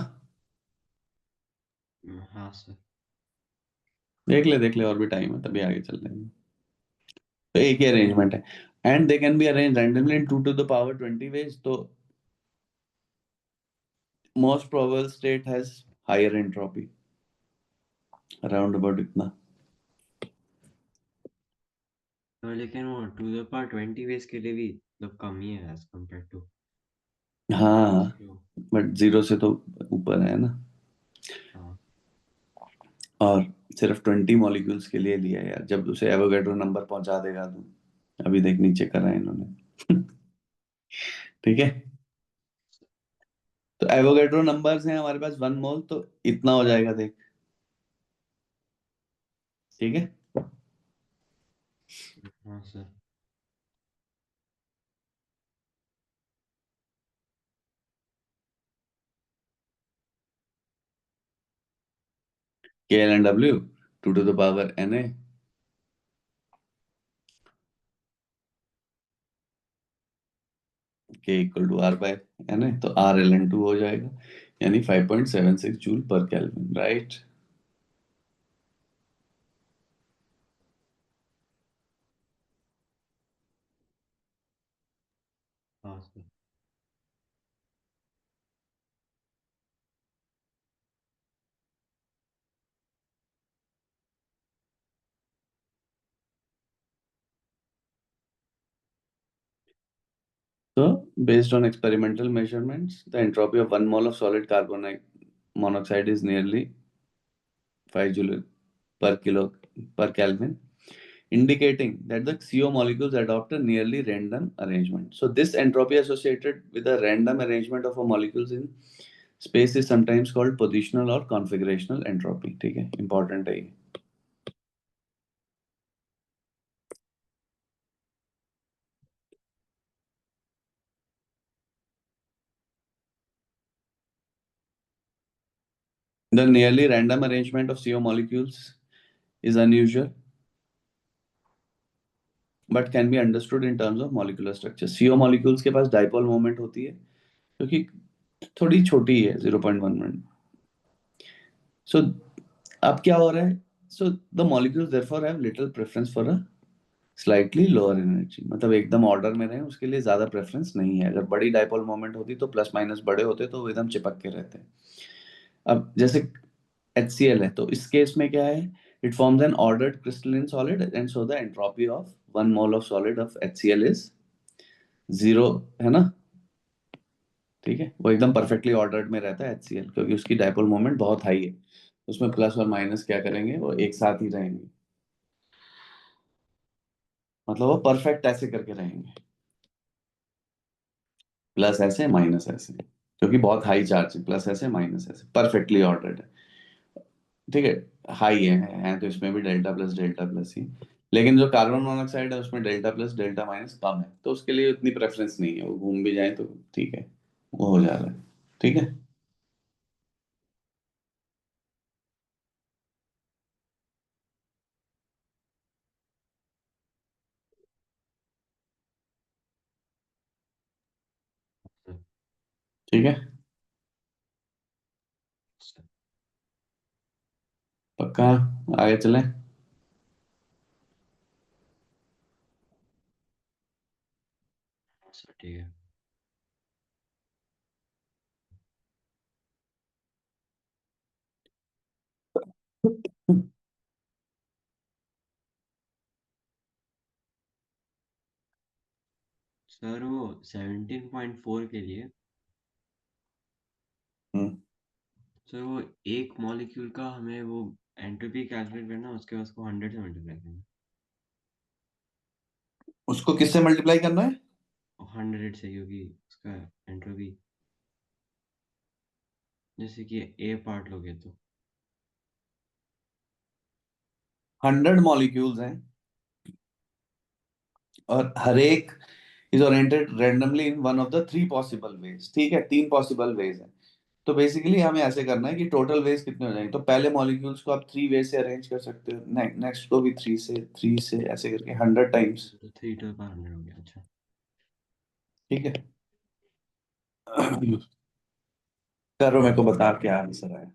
हाँ सर।
देख ले और भी टाइम है, तभी आगे चल लेंगे। तो एक ही अरेंजमेंट है, and they can be arrange randomly in 2 to the power 20 ways. तो most probable state has higher entropy, around about इतना।
तो लेकिन वो टू द पावर 20 वेज के लिए भी मतलब कम ही है एज कम्पेयर टू
हाँ,
जीरो।
बट जीरो से तो ऊपर है ना।
हाँ
और सिर्फ 20 मॉलिक्यूल्स के लिए लिया यार, जब उसे एवोगैड्रो नंबर पहुंचा देगा तो। अभी देख नीचे करा है इन्होंने। ठीक है। तो एवोगैड्रो नंबर्स हैं हमारे पास 1 मोल, तो इतना हो जाएगा देख। ठीक है।
हाँ sir.
KLNW 2 to the power Na K = R/Na, तो RLN2 हो जाएगा, यानी 5.76 जूल पर केल्विन, राइट।
हाँ sir.
So, based on experimental measurements, the entropy of 1 mole of solid carbon monoxide is nearly 5 joule per kilo per Kelvin, indicating that the CO molecules adopt a nearly random arrangement. So, this entropy associated with a random arrangement of a molecules in space is sometimes called positional or configurational entropy. ठीक है, important है ये। The nearly random arrangement of CO molecules is unusual but can be understood in terms of molecular structure. CO molecules के पास dipole moment होती है, क्योंकि थोड़ी छोटी है 0.11। सो अब क्या हो रहा है? सो the molecules therefore have little preference for a slightly lower energy, मतलब एकदम ऑर्डर में रहे उसके लिए ज्यादा प्रेफरेंस नहीं है। अगर बड़ी डाइपोल मोमेंट होती तो प्लस माइनस बड़े होते तो वो एकदम चिपक के रहते हैं। अब जैसे HCl है, तो इस केस में क्या है? It forms an ordered crystalline solid and so the entropy of 1 mole of solid of HCl is 0, है ना? ठीक है, वो एकदम परफेक्टली ऑर्डर्ड में रहता है HCl, क्योंकि उसकी डाइपोल मोमेंट बहुत हाई है। उसमें प्लस और माइनस क्या करेंगे, वो एक साथ ही रहेंगे, मतलब वो परफेक्ट ऐसे करके रहेंगे, प्लस ऐसे माइनस ऐसे, क्योंकि बहुत हाई चार्ज है, प्लस ऐसे माइनस ऐसे, परफेक्टली ऑर्डर्ड है। ठीक है, हाई है तो इसमें भी डेल्टा प्लस ही। लेकिन जो कार्बन मोनोऑक्साइड है उसमें डेल्टा प्लस डेल्टा माइनस कम है, तो उसके लिए उतनी प्रेफरेंस नहीं है, वो घूम भी जाए तो ठीक है, वो हो जा रहा है। ठीक है।
सर।
ठीक है,
सर।
पक्का। आगे चलें।
हाँ सर ठीक है। सर वो 17.4 के लिए,
हम्म,
सर वो एक मॉलिक्यूल का हमें वो एंट्रोपी कैलकुलेट करना, उसके बाद उसको 100 से मल्टीप्लाई करना।
उसको किससे मल्टीप्लाई करना है?
100 से, क्योंकि उसका एंट्रोपी, जैसे कि ए पार्ट लोगे तो।
100 मॉलिक्यूल्स हैं और हर एक is oriented randomly in one of the 3 possible ways. ठीक है, 3 पॉसिबल वेज है। तो बेसिकली हमें ऐसे करना है कि टोटल वेज कितने हो जाएंगे, तो पहले मॉलिक्यूल्स को आप 3 वे से अरेंज कर सकते हो, नेक्स्ट को भी 3 से ऐसे करके 100 टाइम्स।
तो 3 to the power 100 हो गया। अच्छा।
ठीक है। करो, मेरे को बता क्या आंसर आया।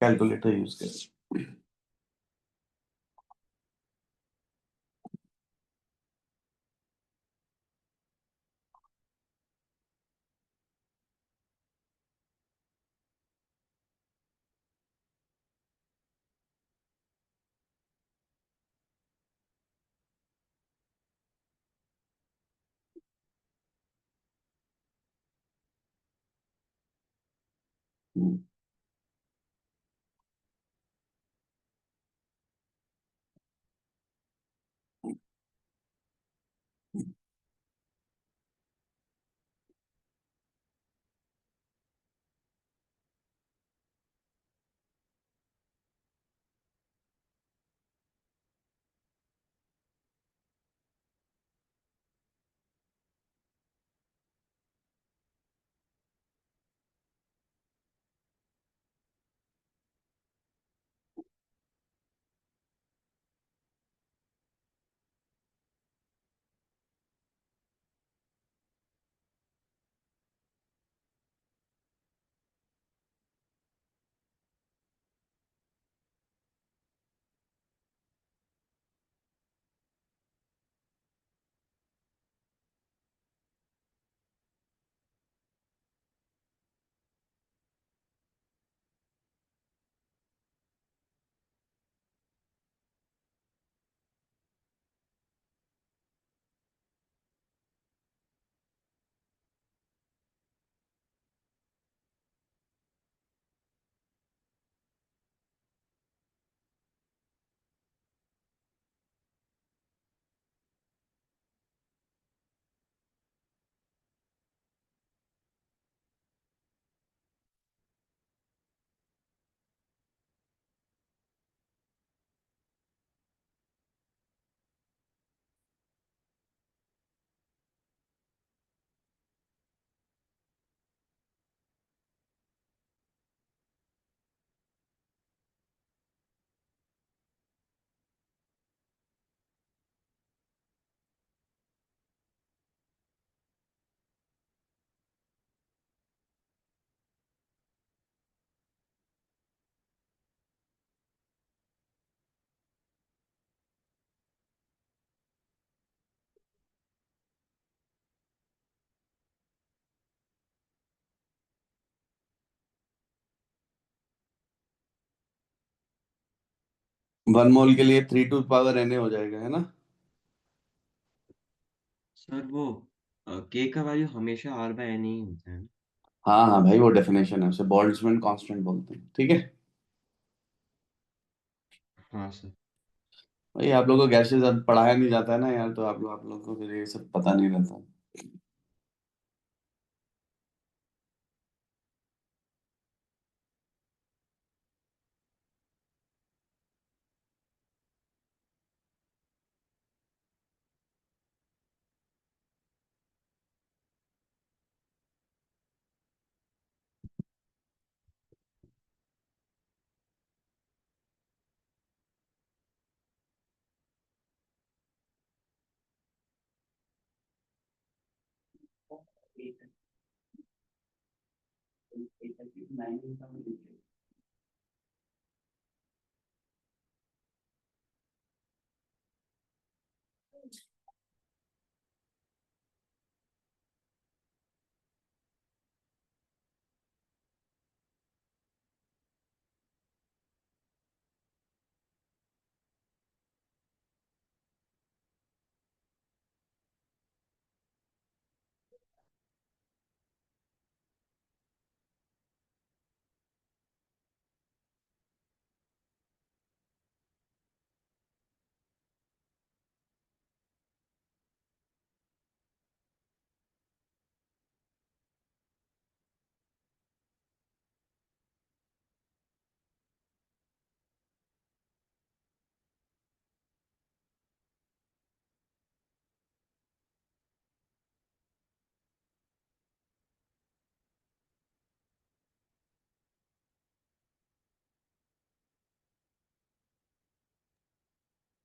कैलकुलेटर यूज कर। हम्म। 1 मोल के लिए 3 टू पावर Na हो जाएगा, है ना?
सर वो के का वैल्यू हमेशा R/N ही होता है ना?
हाँ हाँ भाई, वो डेफिनेशन है, उसे बोल्ट्जमैन कांस्टेंट बोलते हैं, ठीक है।
हाँ सर।
भाई आप लोगों को गैसेस अब पढ़ाया नहीं जाता है ना यार, तो आप लोग को फिर ये सब पता नहीं रहता।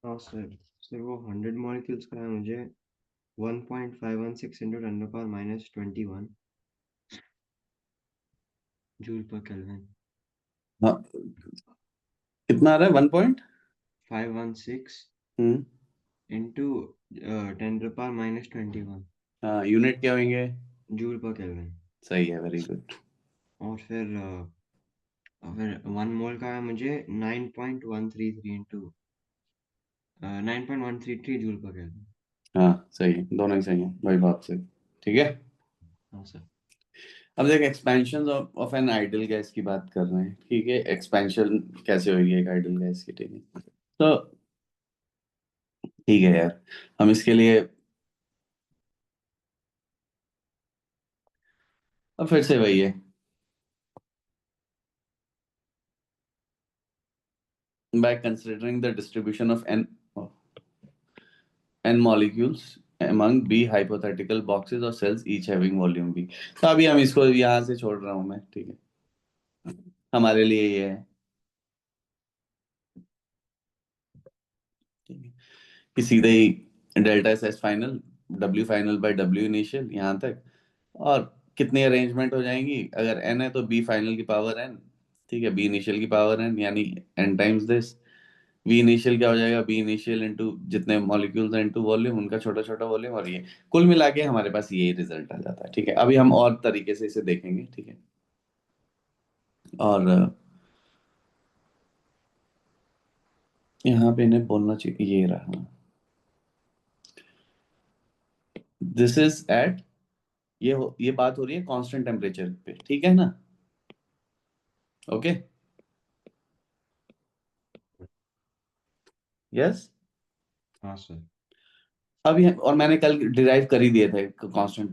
हाँ सर। सर वो 100 मॉलिक्यूल्स का है मुझे 1.516 इंटू 10⁻⁻21 जूल पर केल्विन।
हाँ, कितना आ रहा है? 1 पॉइंट।
516
हम्म।
इंटू 10⁻⁻21
हाँ, यूनिट क्या होंगे?
जूल पर केल्विन।
सही है, वेरी गुड।
और फिर 1 मोल का है मुझे 9.133 इंटू 9.133 जूल पर केल्विन।
हाँ सही है, दोनों ही सही है भाई, बात सही। ठीक है।
हाँ सर।
अब देख, expansion of an ideal gas की बात कर रहे हैं, ठीक है। एक्सपेंशन कैसे होगी एक आइडल गैस की, ठीक है। तो ठीक है यार, हम इसके लिए अब फिर से वही है, by considering the distribution of n molecules among b hypothetical boxes or cells each having volume b। तो अभी हम इसको यहाँ से छोड़ रहा हूँ मैं, ठीक है। हमारे लिए ये है, ठीक है, कि सीधे ही delta S S final, W final by W initial यहाँ तक। और कितनी अरेंजमेंट हो जाएंगी, अगर एन है तो बी फाइनल की पावर एन, ठीक है, बी इनिशियल की पावर एन, यानी N times this. V initial क्या हो जाएगा, बी इनिशियल इंटू जितने मॉलिक्यूल्स हैं इंटू वॉल्यूम, उनका छोटा छोटा वॉल्यूम, और ये कुल मिला के हमारे पास यही रिजल्ट आ जाता है, ठीक है। अभी हम और तरीके से इसे देखेंगे, ठीक है। और यहाँ पे इन्हें बोलना चाहिए, ये रहा, दिस इज एट, ये बात हो रही है कांस्टेंट टेम्परेचर पे, ठीक है ना। Okay, yes.
हाँ सर।
अभी और मैंने कल डिराइव कर ही दिए थे कांस्टेंट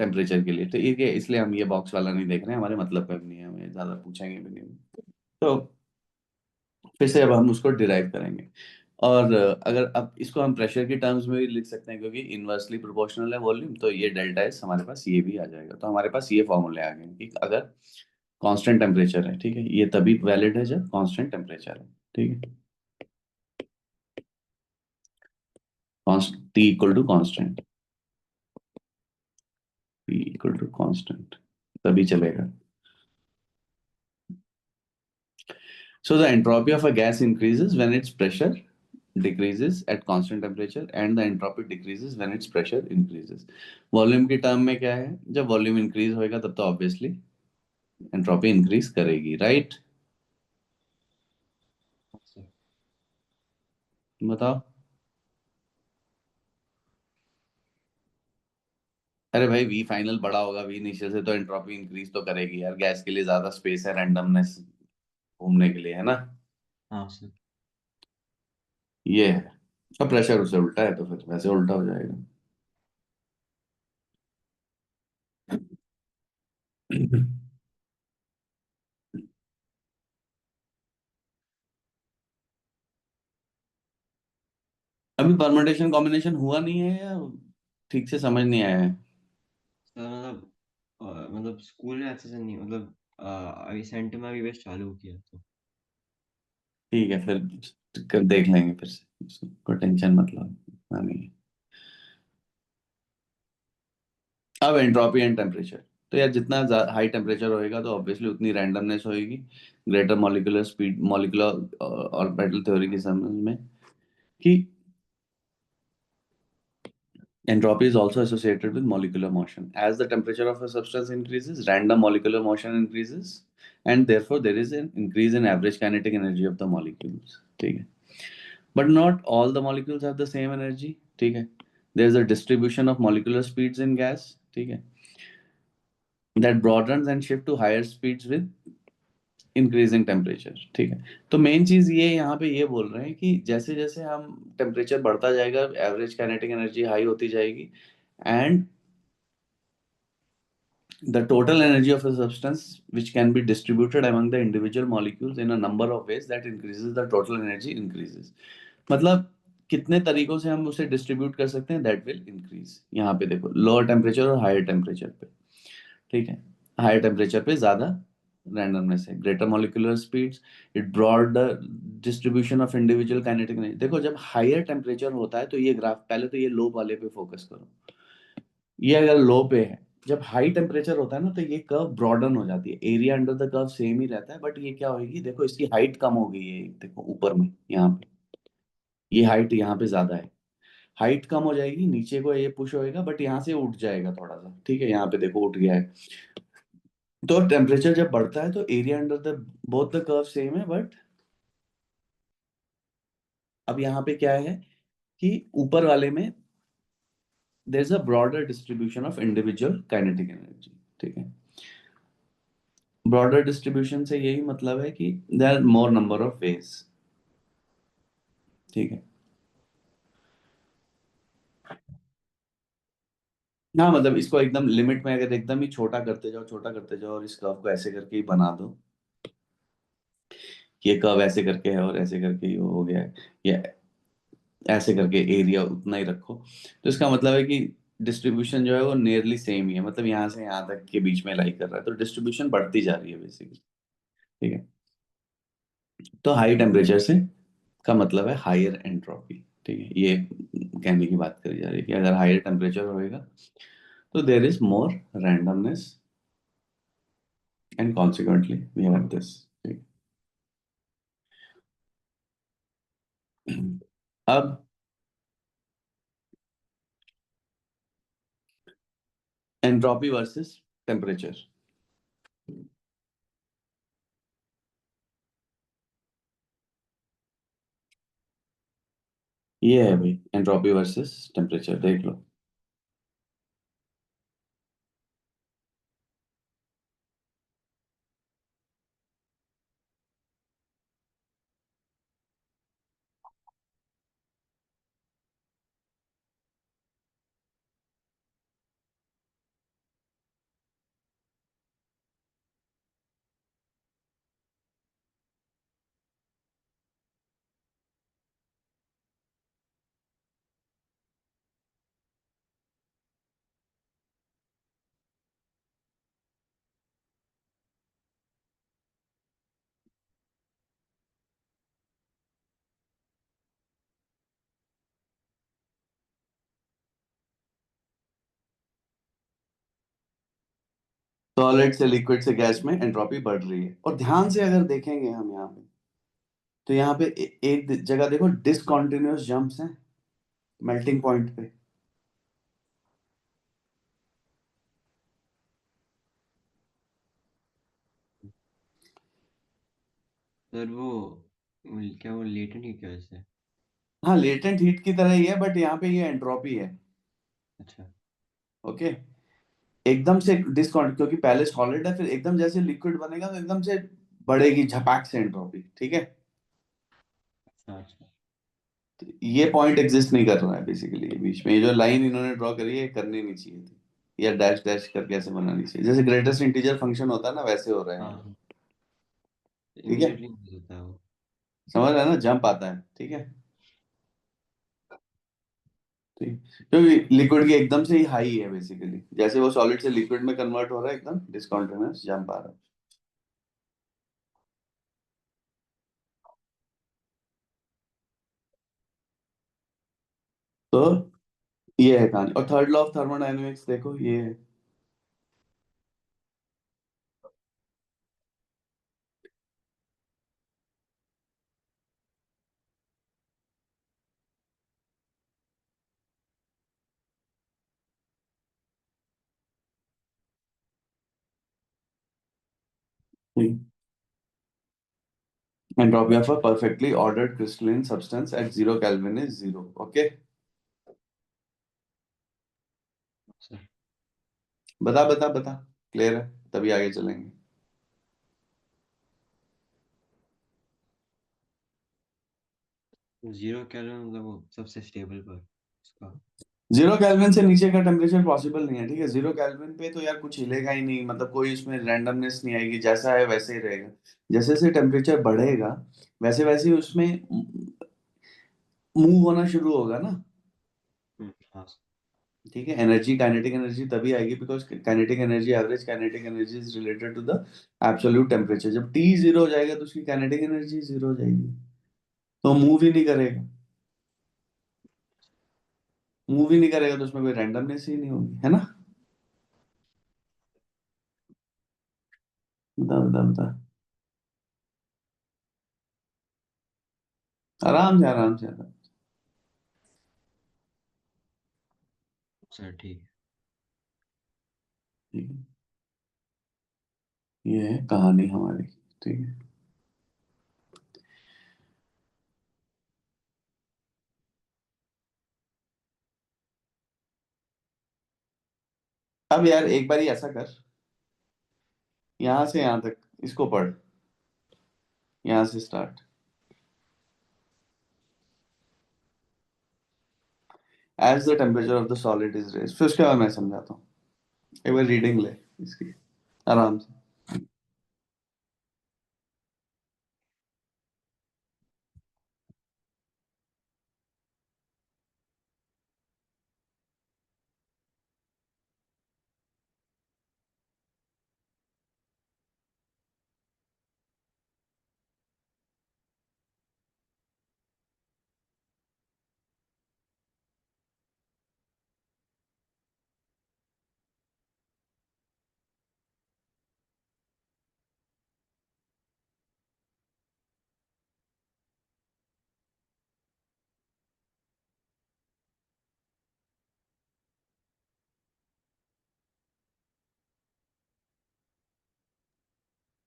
टेम्परेचर के लिए, तो ये इसलिए हम ये बॉक्स वाला नहीं देख रहे हैं, हमारे मतलब का भी नहीं है, हमें ज्यादा पूछेंगे भी नहीं। तो फिर से अब हम उसको डिराइव करेंगे। और अगर अब इसको हम प्रेशर की टर्म्स में भी लिख सकते हैं, क्योंकि इनवर्सली प्रोपोर्शनल है वॉल्यूम, तो ये डेल्टा एस हमारे पास ये भी आ जाएगा। तो हमारे पास ये फॉर्मूले आ गए कि अगर कांस्टेंट टेम्परेचर है, ठीक है, ये तभी वैलिड है जब कांस्टेंट टेम्परेचर है, ठीक है। T equal to constant, T equal to constant, तभी चलेगा। So the entropy of a gas increases when its pressure decreases at constant temperature and the entropy decreases when its pressure increases। Volume की term में क्या है, जब volume increase होएगा तब तो ऑब्वियसली एंट्रोपी इंक्रीज करेगी, राइट।
हाँ सर।
बताओ। अरे भाई, वी फाइनल बड़ा होगा वी इनिशियल से, तो एंट्रोपी इंक्रीज तो करेगी यार, गैस के लिए ज्यादा स्पेस है रैंडमनेस घूमने के लिए, है ना।
हाँ सर।
ये है, तो प्रेशर उससे उल्टा है तो फिर वैसे उल्टा हो जाएगा। अभी परमुटेशन कॉम्बिनेशन हुआ नहीं है, या ठीक से समझ नहीं आया है।
सर मतलब मतलब स्कूल में अच्छे से नहीं, मतलब अभी सेंटर में अभी बस चालू किया तो।
ठीक है, फिर देख लेंगे फिर से, कोई टेंशन मत लो, इतना नहीं है। अब एंट्रोपी एंड टेम्परेचर, तो यार जितना हाई टेम्परेचर होएगा तो ऑब्वियसली उतनी रैंडमनेस होएगी, greater molecular speed, molecular orbital theory की समझ में, कि entropy is also associated with molecular motion. As the temperature of a substance increases, random molecular motion increases, and therefore there is an increase in average kinetic energy of the molecules, ठीक है। But not all the molecules have the same energy, ठीक है। There is a distribution of molecular speeds in gas, ठीक है, that broadens and shift to higher speeds with increasing temperature, ठीक है। तो main चीज ये यहाँ पे ये बोल रहे हैं कि जैसे जैसे हम टेम्परेचर बढ़ता जाएगा, एवरेज काइनेटिक एनर्जी हाई होती जाएगी, and the total energy of a substance which can be distributed among the individual molecules in a number of ways that increases the total energy increases। मतलब कितने तरीकों से हम उसे डिस्ट्रीब्यूट कर सकते हैं, दैट विल इंक्रीज। यहाँ पे देखो, लोअर टेम्परेचर और हायर टेम्परेचर पे, ठीक है, हायर टेम्परेचर पे ज्यादा रैंडमनेस है, greater molecular speeds, it broad distribution of individual kinetic energy. देखो जब हायर टेम्परेचर होता है तो ये ग्राफ, पहले तो ये लो वाले पे फोकस करो, ये अगर लो पे है, जब हाई टेम्परेचर होता है ना तो ये कर्व ब्रॉडन हो जाती है, area under the curve same ही रहता है, बट ये क्या होगी, देखो इसकी हाइट कम हो गई है, देखो ऊपर में यहाँ पे ये हाइट यहाँ पे ज्यादा है, हाइट कम हो जाएगी, नीचे को ये पुश होएगा, बट यहाँ से उठ जाएगा थोड़ा सा, ठीक है, यहाँ पे देखो उठ गया है। तो टेम्परेचर जब बढ़ता है तो area under the both the curve same है, बट अब यहाँ पे क्या है कि ऊपर वाले में there is a broader distribution of individual kinetic energy, ठीक है। ब्रॉडर डिस्ट्रीब्यूशन से यही मतलब है कि there are more number of ways. ठीक है। हाँ मतलब इसको एकदम लिमिट में अगर एकदम ही छोटा करते जाओ, छोटा करते जाओ, और इस कर्व को ऐसे करके ही बना दो, ये कर्व ऐसे करके है और ऐसे करके ही हो गया है, या ऐसे करके एरिया उतना ही रखो, तो इसका मतलब है कि डिस्ट्रीब्यूशन जो है वो नियरली सेम ही है, मतलब यहाँ से यहाँ तक के बीच में लाई कर रहा है, तो डिस्ट्रीब्यूशन बढ़ती जा रही है बेसिकली। ठीक है। तो हाई टेम्परेचर से का मतलब है हायर एंट्रोपी। ठीक है, ये कहने की बात करी जा रही है कि अगर हायर टेम्परेचर होएगा तो there is more randomness and consequently we have this. अब एंट्रोपी वर्सेस टेम्परेचर। ये है भाई एंट्रोपी वर्सेस टेम्परेचर, देख लो। सॉलिड से लिक्विड से गैस में एंट्रोपी बढ़ रही है, और ध्यान से अगर देखेंगे हम यहाँ पे, तो यहाँ पे एक जगह देखो डिसकंटिन्यूअस जंप्स हैं मेल्टिंग पॉइंट पे।
सर क्या वो लेटेंट की क्या वजह से?
हाँ लेटेंट हीट की तरह ही है, बट यहाँ पे ये एंट्रोपी है।
अच्छा।
ओके। एकदम से डिस्काउंट, क्योंकि पहले सॉलिड है, फिर एकदम जैसे लिक्विड बनेगा तो एकदम से बढ़ेगी झपाक से एंट्रोपी। ठीक है।
अच्छा अच्छा।
तो ये पॉइंट एग्जिस्ट नहीं कर रहा है बेसिकली, ये बीच में ये जो लाइन इन्होंने ड्रॉ करी है ये करनी नहीं चाहिए थी, या डैश डैश करके ऐसे बनानी चाहिए, जैसे ग्रेटेस्ट इंटीजर फंक्शन होता है ना, वैसे हो रहा है
हाँ
यहाँ पे।
हाँ,
ठीक है।
इमीडिएटली नहीं होता है वो।
समझ रहे हैं ना, जंप आता है। ठीक है। ठीक। क्योंकि लिक्विड की एकदम से ही हाई है बेसिकली, जैसे वो सॉलिड से लिक्विड में कन्वर्ट हो रहा है, एकदम डिस्कंटिन्यूअस जंप आ रहा है। तो ये है कहानी, और थर्ड लॉ ऑफ थर्मोडायनेमिक्स देखो ये है। Entropy of a perfectly ordered crystalline substance at 0 Kelvin is 0। Okay.
Sir
बता बता बता, क्लियर है, तभी आगे चलेंगे।
0 केल्विन मतलब वो सबसे स्टेबल पर उसका।
0 Kelvin से नीचे का टेम्परेचर पॉसिबल नहीं है। ठीक है। 0 Kelvin पे तो यार कुछ हिलेगा ही नहीं, मतलब कोई उसमें रैंडमनेस नहीं आएगी, जैसा है वैसे ही रहेगा। जैसे जैसे टेम्परेचर बढ़ेगा वैसे वैसे ही उसमें मूव होना शुरू होगा ना।
हाँ
ठीक है। एनर्जी, काइनेटिक एनर्जी तभी आएगी because kinetic energy, average kinetic energy is related to the absolute temperature. जब टी जीरो हो जाएगा तो उसकी काइनेटिक एनर्जी जीरो हो जाएगी, तो मूव ही नहीं करेगा। मूव ही नहीं करेगा तो उसमें कोई रैंडमनेस ही नहीं होगी, है ना। बता बता बता। आराम से आराम से आराम
सर ठीक है।
से। ठीक है। ये है कहानी हमारी। ठीक है। अब यार एक बार ऐसा कर, यहां से यहां तक इसको पढ़, यहां से start. As the temperature of the solid is raise, फिर उसके बाद मैं समझाता हूँ। एक बार रीडिंग ले इसकी आराम से।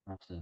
हाँ सर।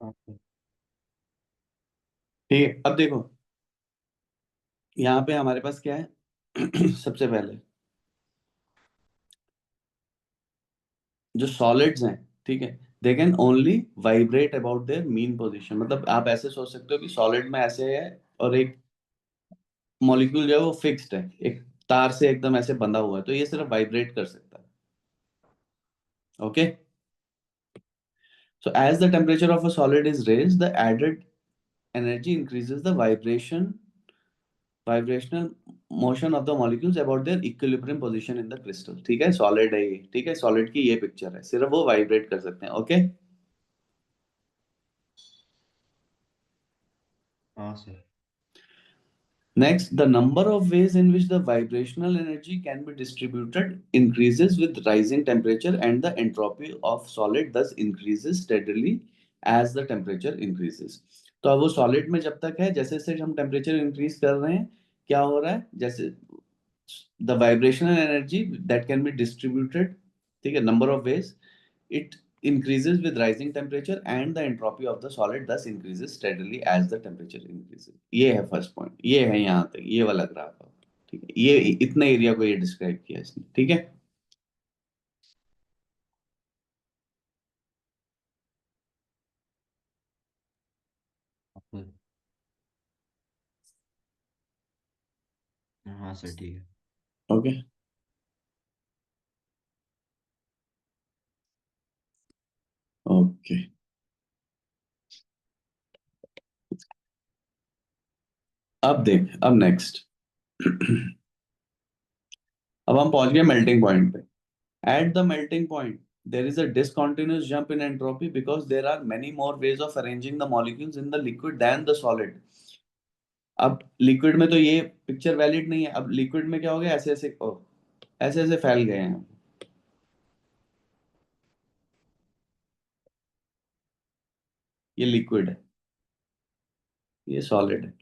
हाँ सर।
ठीक है, अब देखो यहाँ पे हमारे पास क्या है। सबसे पहले जो सॉलिड्स हैं, ठीक है, they can only vibrate about their mean position. मतलब आप ऐसे सोच सकते हो कि सॉलिड में ऐसे है और एक मॉलिक्यूल जो है वो फिक्स्ड है, एक तार से एकदम ऐसे बंधा हुआ है, तो ये सिर्फ वाइब्रेट कर सकता है। Okay, so as the temperature of a solid is raise, the added energy increases the vibrational motion of the molecules about their equilibrium position in the crystal। ठीक है, सॉलिड है ये, ठीक है, सॉलिड की ये पिक्चर है, सिर्फ वो वाइब्रेट कर सकते हैं। ओके,
हाँ sir.
next, the number of ways in which the vibrational energy can be distributed increases with rising temperature, and the entropy of solid thus increases steadily as the temperature increases। तो अब वो solid में जब तक है, जैसे जैसे हम टेम्परेचर इंक्रीज कर रहे हैं, क्या हो रहा है, जैसे the vibrational energy that can be distributed, ठीक है, number of ways, it increases with rising temperature, and the entropy of the solid thus increases steadily as the temperature increases। ये है फर्स्ट पॉइंट, ये है यहाँ तक ये वाला ग्राफ। ठीक है, ये इतने एरिया को ये डिस्क्राइब किया इसने। ठीक है,
हाँ सर। हाँ सर, ठीक है।
ओके, ओके, अब देख, अब नेक्स्ट। अब हम पहुंच गए मेल्टिंग पॉइंट पे। At the melting point there is a discontinuous jump in entropy because there are many more ways of arranging the molecules in the liquid than the solid. अब liquid में तो ये picture valid नहीं है, अब liquid में क्या हो गया, ऐसे ऐसे ऐसे ऐसे फैल गए हैं, ये लिक्विड है, ये सॉलिड है.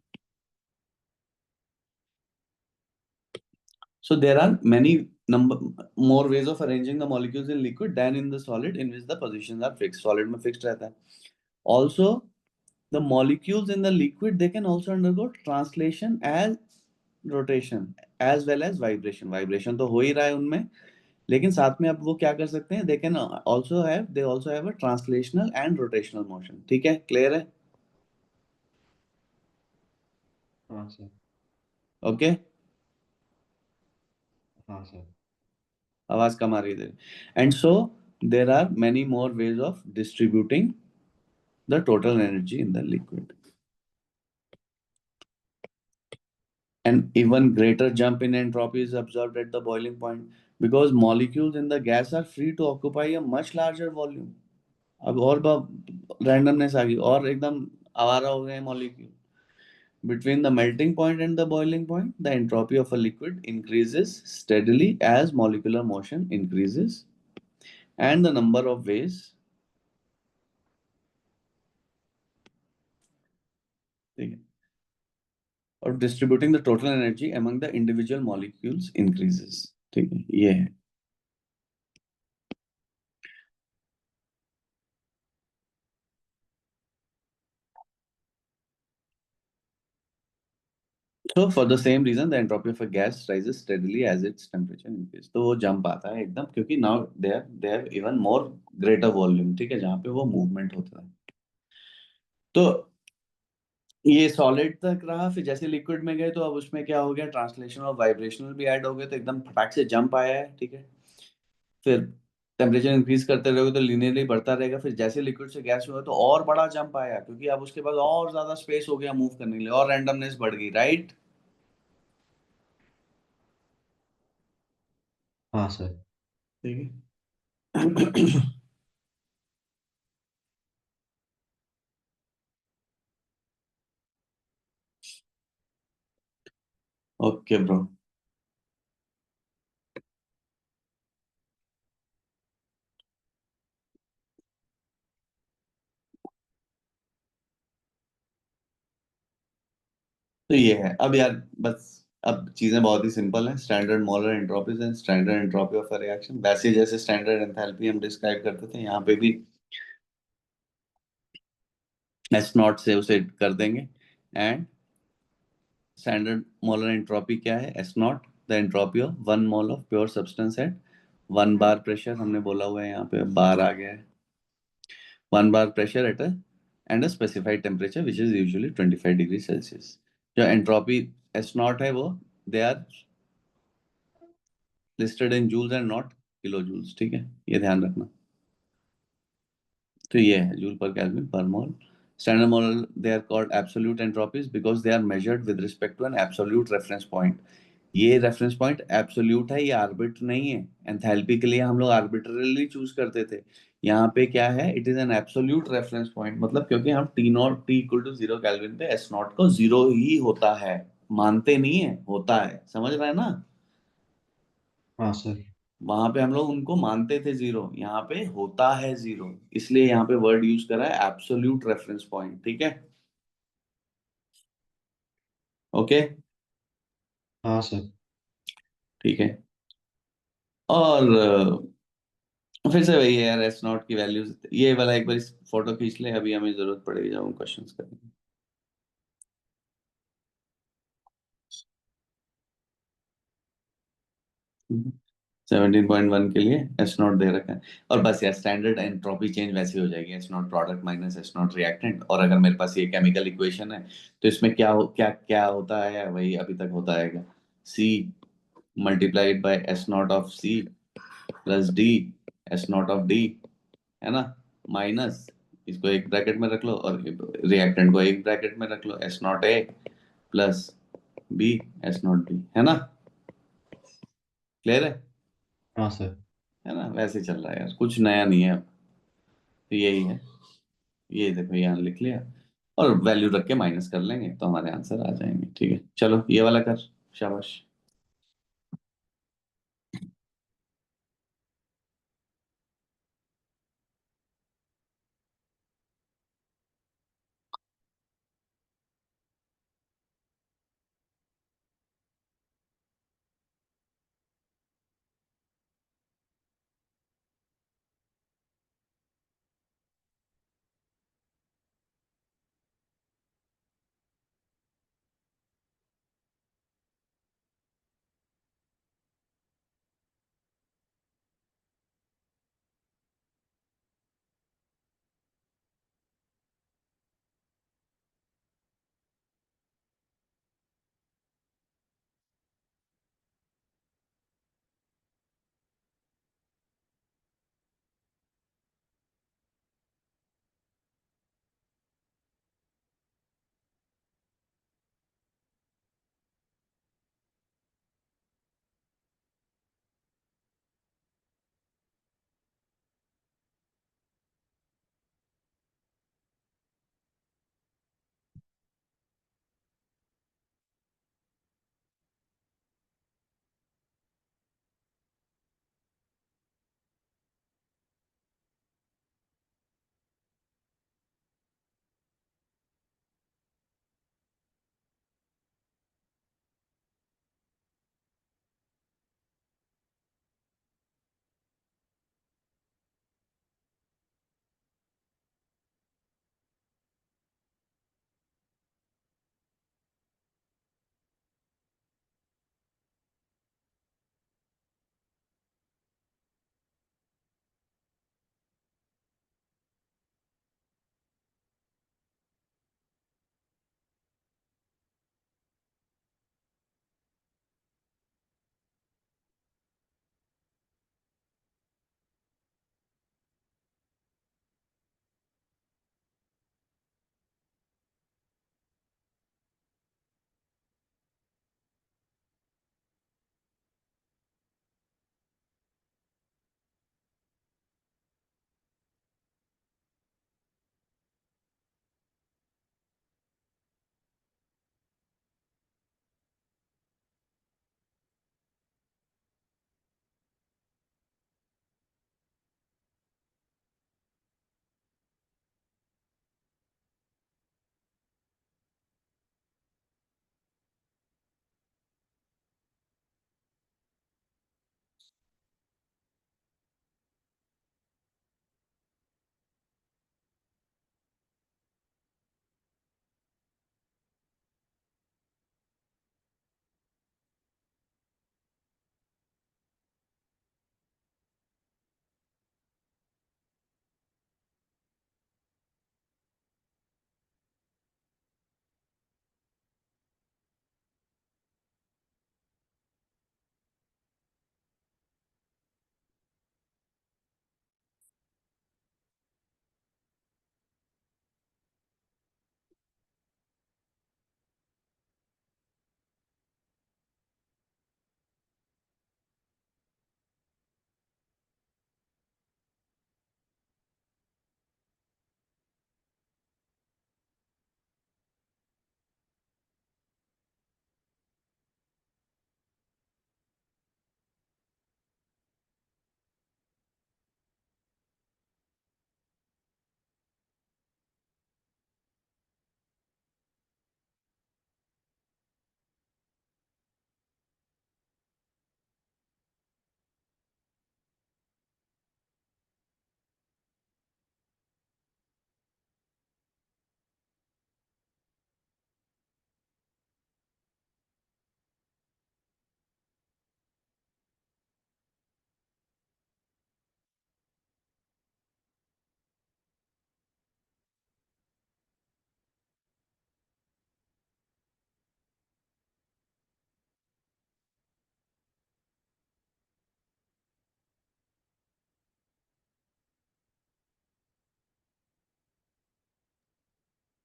So there are many number more ways of arranging the molecules in liquid than in the solid in which the positions are fixed. Solid में fixed रहता है. Also, the molecules in the liquid they can also undergo translation as rotation as well as vibration. Vibration तो हो ही रहा है उनमें, लेकिन साथ में अब वो क्या कर सकते हैं, they also have a translational and rotational motion. ठीक है, क्लियर है?
हाँ सर.
ओके,
हाँ सर.
आवाज कम आ रही है. And so there are many more ways of distributing the total energy in the liquid. An even greater jump in entropy is observed at the boiling point because molecules in the gas are free to occupy a much larger volume. अब और randomness आ गई और एकदम आवारा हो गए molecule. Between the melting point and the boiling point, the entropy of a liquid increases steadily as molecular motion increases and the number of ways of distributing the total energy among the individual molecules increases. ठीक है, ये है. So for the same reason, the entropy of a gas rises steadily as its temperature increases. तो वो jump आता है एकदम, क्योंकि now they have even more greater volume, ठीक है, जहाँ पे वो movement होता है. तो ये सॉलिड तक रहा, फिर जैसे लिक्विड में गए तो अब उसमें क्या हो गया, ट्रांसलेशन और वाइब्रेशनल भी ऐड हो गए, तो एकदम फटाक से जंप आया है. ठीक है, फिर टेम्परेचर इंक्रीज करते रहोगे तो लिनियरली बढ़ता रहेगा, फिर जैसे लिक्विड से गैस में हुआ तो और बड़ा जंप आया, क्योंकि अब उसके बाद और ज्यादा स्पेस हो गया मूव करने के लिए और रैंडमनेस बढ़ गई. राइट?
हाँ सर.
ठीक है. Okay bro. तो ये है अब यार, बस अब चीजें बहुत ही सिंपल हैं. Standard molar entropies and standard entropy of a reaction, वैसे ही जैसे स्टैंडर्ड एंथैल्पी हम डिस्क्राइब करते थे, यहाँ पे भी एस नॉट से उसे कर देंगे. एंड स्टैंडर्ड मोलर एंट्रोपी क्या है? S not, the entropy of 1 mole of pure substance eight 1 बार प्रेशर. हमने बोला हुआ है, यहाँ पे बार आ गया है. 1 बार pressure at a and a specified temperature which is usually 25 degree Celsius. जो एंट्रोपी एस नॉट है वो they are listed in joules and not kilo joules. ठीक है, ये ध्यान रखना. तो ये है जूल पर केल्विन पर mole. Standard mole they are called absolute entropies because they are measured with respect to an absolute reference point. ये रेफरेंस पॉइंट एब्सोल्यूट है, ये आर्बिट नहीं है. एंथैल्पी के लिए हम लोग आर्बिट्ररीली चूज करते थे, यहाँ पे क्या है, it is an absolute reference point. मतलब क्योंकि हम T nought T equal to 0 kelvin पे एस नॉट को 0 ही होता है, मानते नहीं है, होता है. समझ रहे हैं ना?
हाँ सर.
वहां पे हम लोग उनको मानते थे 0, यहाँ पे होता है 0, इसलिए यहाँ पे वर्ड यूज करा है एब्सोल्यूट रेफरेंस पॉइंट. ठीक है, ओके.
हाँ सर.
ठीक है. और फिर से वही है यार, एस नॉट की वैल्यूज, ये वाला एक बार फोटो खींच ले, अभी हमें जरूरत पड़ेगी जब हम क्वेश्चंस करेंगे. 17.1 के लिए एस नॉट दे रखा है. और बस यार, स्टैंडर्ड एंट्रोपी चेंज वैसे हो जाएगी, S not product minus S not reactant. और अगर मेरे पास ये केमिकल इक्वेशन है तो इसमें क्या क्या होता है, वही अभी तक होता है, C multiplied by S nought of C plus D S nought of D, है ना, माइनस इसको एक ब्रैकेट में रख लो और रिएक्टेंट को एक ब्रैकेट में रख लो, S not A plus B S not B. है ना? क्लियर है?
हाँ सर.
है ना, वैसे ही चल रहा है यार, कुछ नया नहीं है अब। तो यही है, ये देखो यहाँ लिख लिया, और वैल्यू रख के माइनस कर लेंगे तो हमारे आंसर आ जाएंगे। ठीक है, चलो ये वाला कर। शाबाश।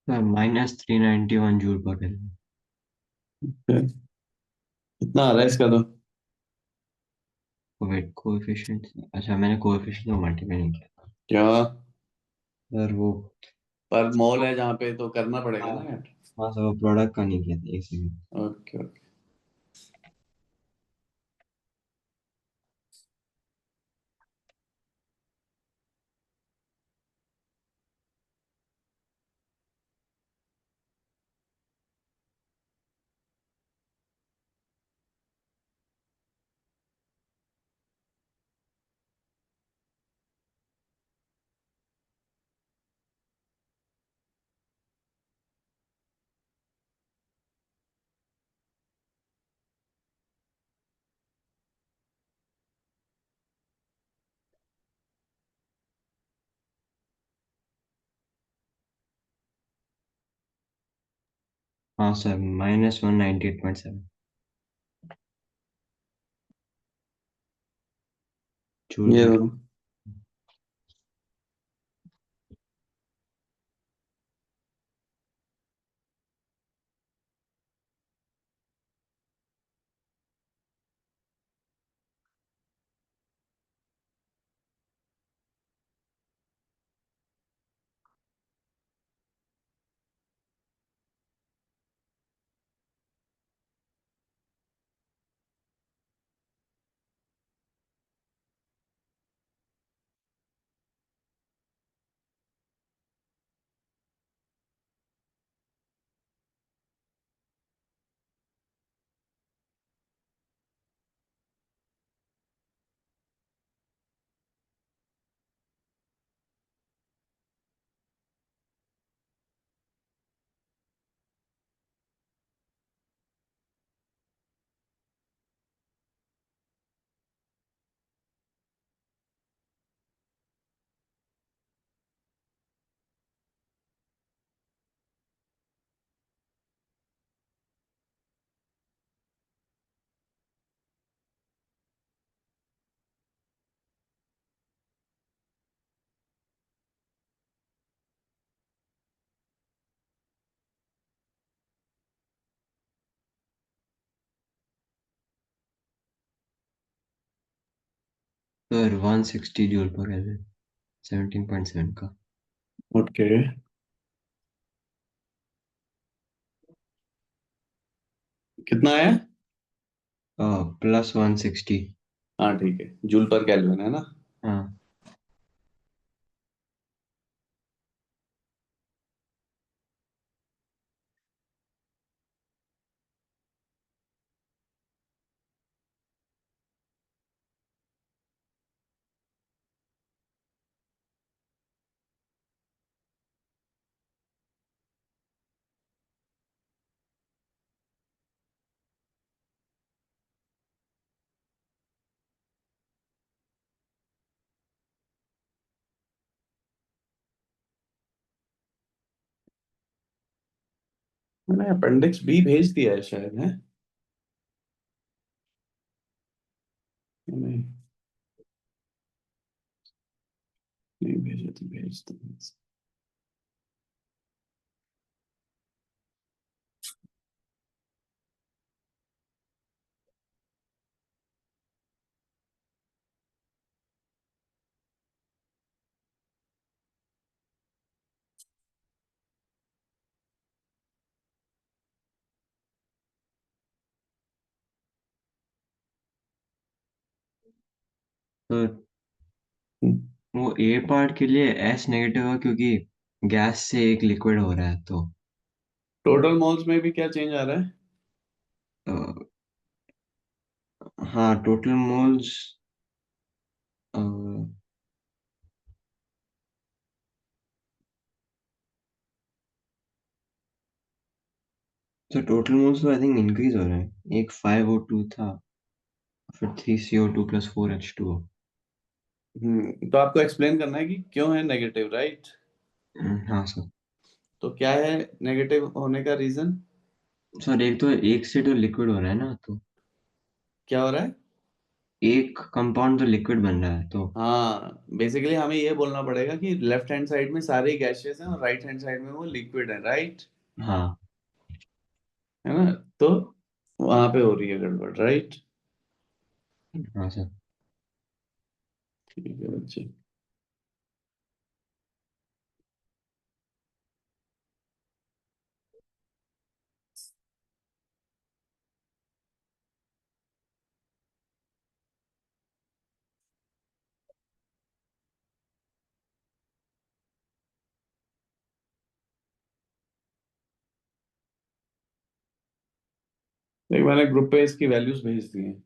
-391 जूल पर केल्विन।
कितना आ रहा है इसका तो?
वेट कोएफिशिएंट, अच्छा मैंने कोएफिशिएंट को मल्टीप्लाई नहीं किया
क्या?
सर वो।
पर मॉल है जहाँ पे, तो करना पड़ेगा
हाँ
ना यार।
हाँ सर, वो प्रोडक्ट का नहीं किया था, एक सेकंड।
Okay okay.
हाँ सर, -198.7 जूल
ये
पर।
दोनों।
सर 160 जूल पर केल्विन, 17.7 का।
ओके। कितना है?
+160।
हाँ ठीक है, जूल पर केल्विन है ना।
हाँ
मैंने अपेंडिक्स बी भेज दिया है शायद, है? नहीं, नहीं भेजा तो भेज दो।
सर, वो ए पार्ट के लिए एस नेगेटिव है क्योंकि गैस से एक लिक्विड हो रहा है, तो
टोटल मोल्स में भी क्या चेंज आ रहा है?
अ, हाँ टोटल मोल्स। तो टोटल मोल्स तो आई थिंक इंक्रीज हो रहे हैं, एक 5O2 था, फिर 3CO2 + 4H2O।
तो आपको एक्सप्लेन करना है कि क्यों है नेगेटिव, राइट?
हाँ सर।
तो क्या है नेगेटिव होने का रीजन?
सर एक तो एक से तो लिक्विड हो रहा है ना, तो
क्या हो रहा है?
एक कंपाउंड तो लिक्विड बन रहा है, तो
हाँ, बेसिकली हमें ये बोलना पड़ेगा कि लेफ्ट हैंड साइड में सारे गैसेस हैं और राइट हैंड साइड में वो लिक्विड है, राइट?
हाँ
है ना? तो वहां पे हो रही है गड़बड़, राइट?
हाँ सर।
ठीक है बच्चे। देख मैंने ग्रुप पे इसकी वैल्यूज भेज दी हैं।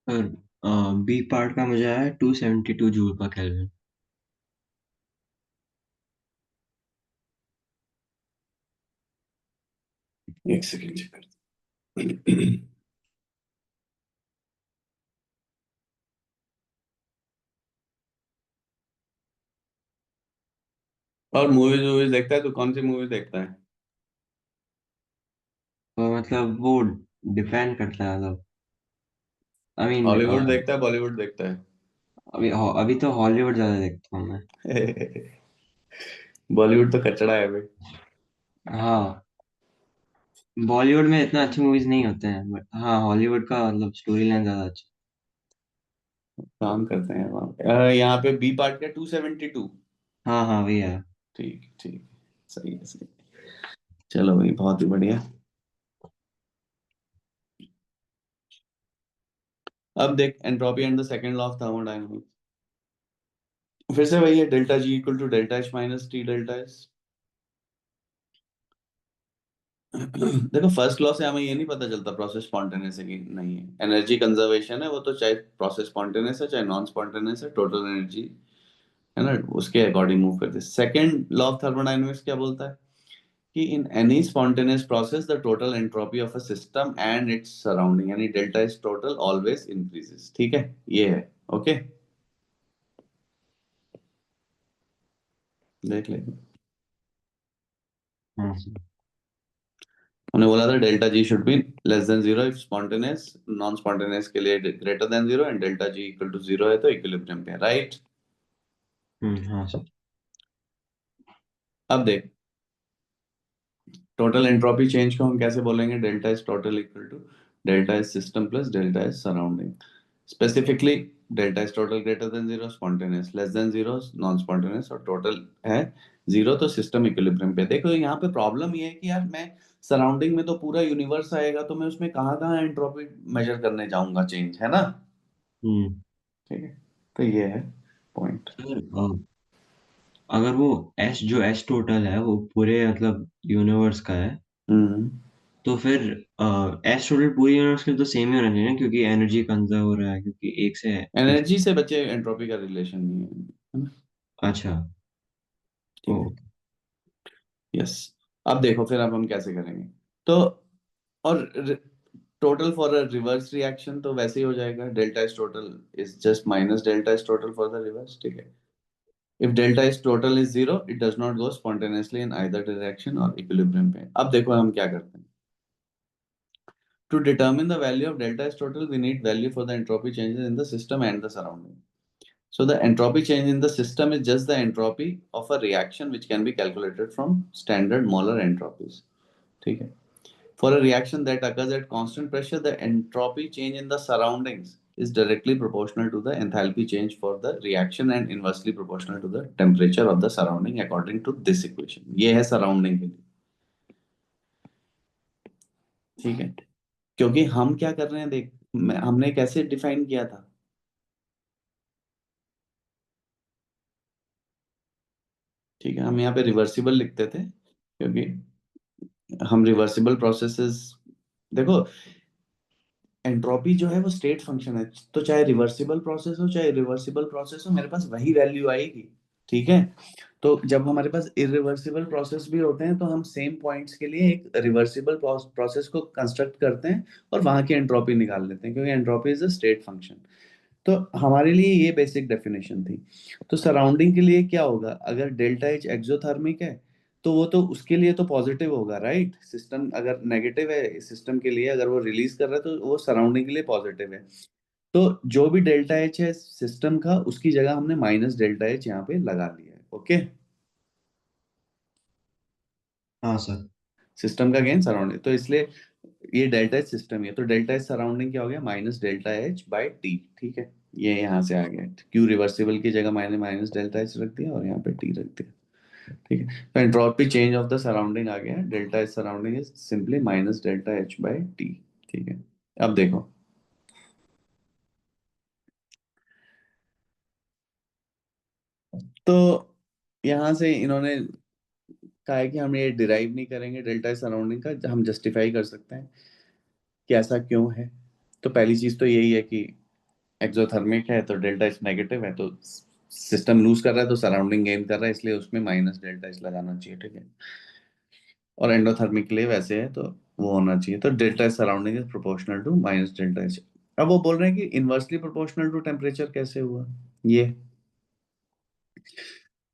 सर बी पार्ट का मुझे आया 272 जूल पर केल्विन।
एक सेकंड चेक कर। और मूवीज वूवीज देखता है तो कौन सी मूवी देखता है?
तो मतलब वो डिपेंड करता है, मतलब आई मीन
हॉलीवुड देखता है बॉलीवुड देखता
अभी अभी तो हॉलीवुड ज्यादा देखता हूँ मैं।
है? बॉलीवुड तो कचड़ा है भाई।
हाँ, बॉलीवुड में इतना अच्छे मूवीज नहीं होते हैं, बट हाँ हॉलीवुड का मतलब स्टोरी लाइन ज्यादा अच्छा।
काम करते हैं वहाँ पे। यहाँ पे बी पार्ट का 272।
हाँ हाँ वही है।
ठीक ठीक। सही है सही है। चलो भाई बहुत ही बढ़िया। अब देख entropy and the second law of thermodynamics. फिर से वही है, delta G equal to delta H minus T delta S. देखो फर्स्ट लॉ से हमें ये नहीं पता चलता प्रोसेस स्पॉन्टेनियस है कि नहीं है। एनर्जी कंजर्वेशन है वो तो, चाहे प्रोसेस स्पॉन्टेनियस है चाहे नॉन स्पॉन्टेनियस है, टोटल एनर्जी है ना, उसके अकॉर्डिंग मूव करते हैं। सेकंड लॉ ऑफ थर्मोडायनामिक्स क्या बोलता है कि in any spontaneous process the total entropy of a system and its surrounding यानी delta is total always increases. ठीक है ये है। ओके देख ले।
हाँ
हमने बोला था delta G should be less than zero if spontaneous, non spontaneous के लिए greater than zero, and delta G equal to zero है तो इक्विलिब्रियम पे, राइट?
हाँ सर।
अब देख टोटल एंट्रोपी चेंज को हम कैसे बोलेंगे? Delta is total equal to delta S system plus delta S surrounding. Specifically delta is total greater than zero, spontaneous less than zero, non spontaneous और total है zero तो system equilibrium पे। देखो यहाँ पे प्रॉब्लम ये है कि यार मैं सराउंडिंग में तो पूरा यूनिवर्स आएगा तो मैं उसमें कहाँ कहाँ एंट्रोपी मेजर करने जाऊंगा, चेंज है ना।
हम्म।
ठीक है तो ये है पॉइंट।
सर अगर वो एस जो एस टोटल है वो पूरे मतलब यूनिवर्स का है,
हम्म
तो फिर एस टोटल पूरी यूनिवर्स के लिए तो सेम ही होना चाहिए ना, क्योंकि एनर्जी कंजर्व हो रहा है, क्योंकि एक से दूसरे।
एनर्जी से बच्चे एंट्रोपी का रिलेशन नहीं है ना?
अच्छा। ओ।
ठीक है। यस। अब देखो फिर अब हम कैसे करेंगे। तो और total for a reverse reaction तो वैसे ही हो जाएगा, delta S total is just minus delta S total for the reverse. ठीक है। If delta S total is zero it does not go spontaneously in either direction और equilibrium पे। अब देखो हम क्या करते हैं। To determine the value of delta S total, we need value for the entropy changes in the system and the surrounding. So the entropy change in the system is just the entropy of a reaction which can be calculated from standard Molar entropies. Okay. For a reaction that occurs at constant pressure, the entropy change in the surroundings is directly proportional to the enthalpy change for the reaction and inversely proportional to the temperature of the surrounding according to this equation. ये है surrounding के लिए। ठीक है। क्योंकि हम क्या कर रहे हैं देख, हमने कैसे डिफाइन किया था। ठीक है, हम यहाँ पे रिवर्सिबल लिखते थे क्योंकि हम रिवर्सिबल प्रोसेसेस, देखो एंट्रोपी जो है वो स्टेट फंक्शन है, तो चाहे रिवर्सिबल प्रोसेस हो चाहे रिवर्सिबल प्रोसेस हो मेरे पास वही वैल्यू आएगी। ठीक है। तो जब हमारे पास इरिवर्सिबल प्रोसेस भी होते हैं तो हम सेम पॉइंट्स के लिए एक रिवर्सिबल प्रोसेस को कंस्ट्रक्ट करते हैं और वहां की एंट्रोपी निकाल लेते हैं, क्योंकि entropy is a state function. तो हमारे लिए ये बेसिक डेफिनेशन थी। तो सराउंडिंग के लिए क्या होगा, अगर डेल्टा एच एक्सोथर्मिक है तो वो तो उसके लिए तो पॉजिटिव होगा, राइट। सिस्टम अगर नेगेटिव है, सिस्टम के लिए अगर वो रिलीज कर रहा है तो वो सराउंडिंग के लिए पॉजिटिव है। तो जो भी डेल्टा एच है सिस्टम का उसकी जगह हमने माइनस डेल्टा एच यहाँ पे लगा लिया है। ओके।
हाँ सर।
सिस्टम का गेन सराउंडिंग, तो इसलिए ये डेल्टा एच सिस्टम है तो डेल्टा एच सराउंडिंग क्या हो गया, minus delta H by T. ठीक है। ये यहाँ से आ गया, क्यू रिवर्सिबल की जगह मैंने माइनस डेल्टा एच रख दिया और यहाँ पे टी रख दिया। ठीक है। तो entropy change of the surrounding आ गया, delta H surrounding is simply minus delta H by T. ठीक है। अब देखो, तो यहाँ से इन्होंने कहा है कि हम ये डिराइव नहीं करेंगे डेल्टा एच सराउंडिंग का, हम जस्टिफाई कर सकते हैं कि ऐसा क्यों है। तो पहली चीज तो यही है कि एक्सोथर्मिक है तो डेल्टा एच नेगेटिव है, तो सिस्टम लूज कर रहा है तो सराउंडिंग गेन कर रहा है, इसलिए उसमें माइनस डेल्टा एच लगाना चाहिए। ठीक है। और एंडोथर्मिक के लिए वैसे है तो वो होना चाहिए, तो delta H surrounding is proportional to minus delta H. अब वो बोल रहे हैं कि इनवर्सली प्रोपोर्शनल टू टेम्परेचर कैसे हुआ ये।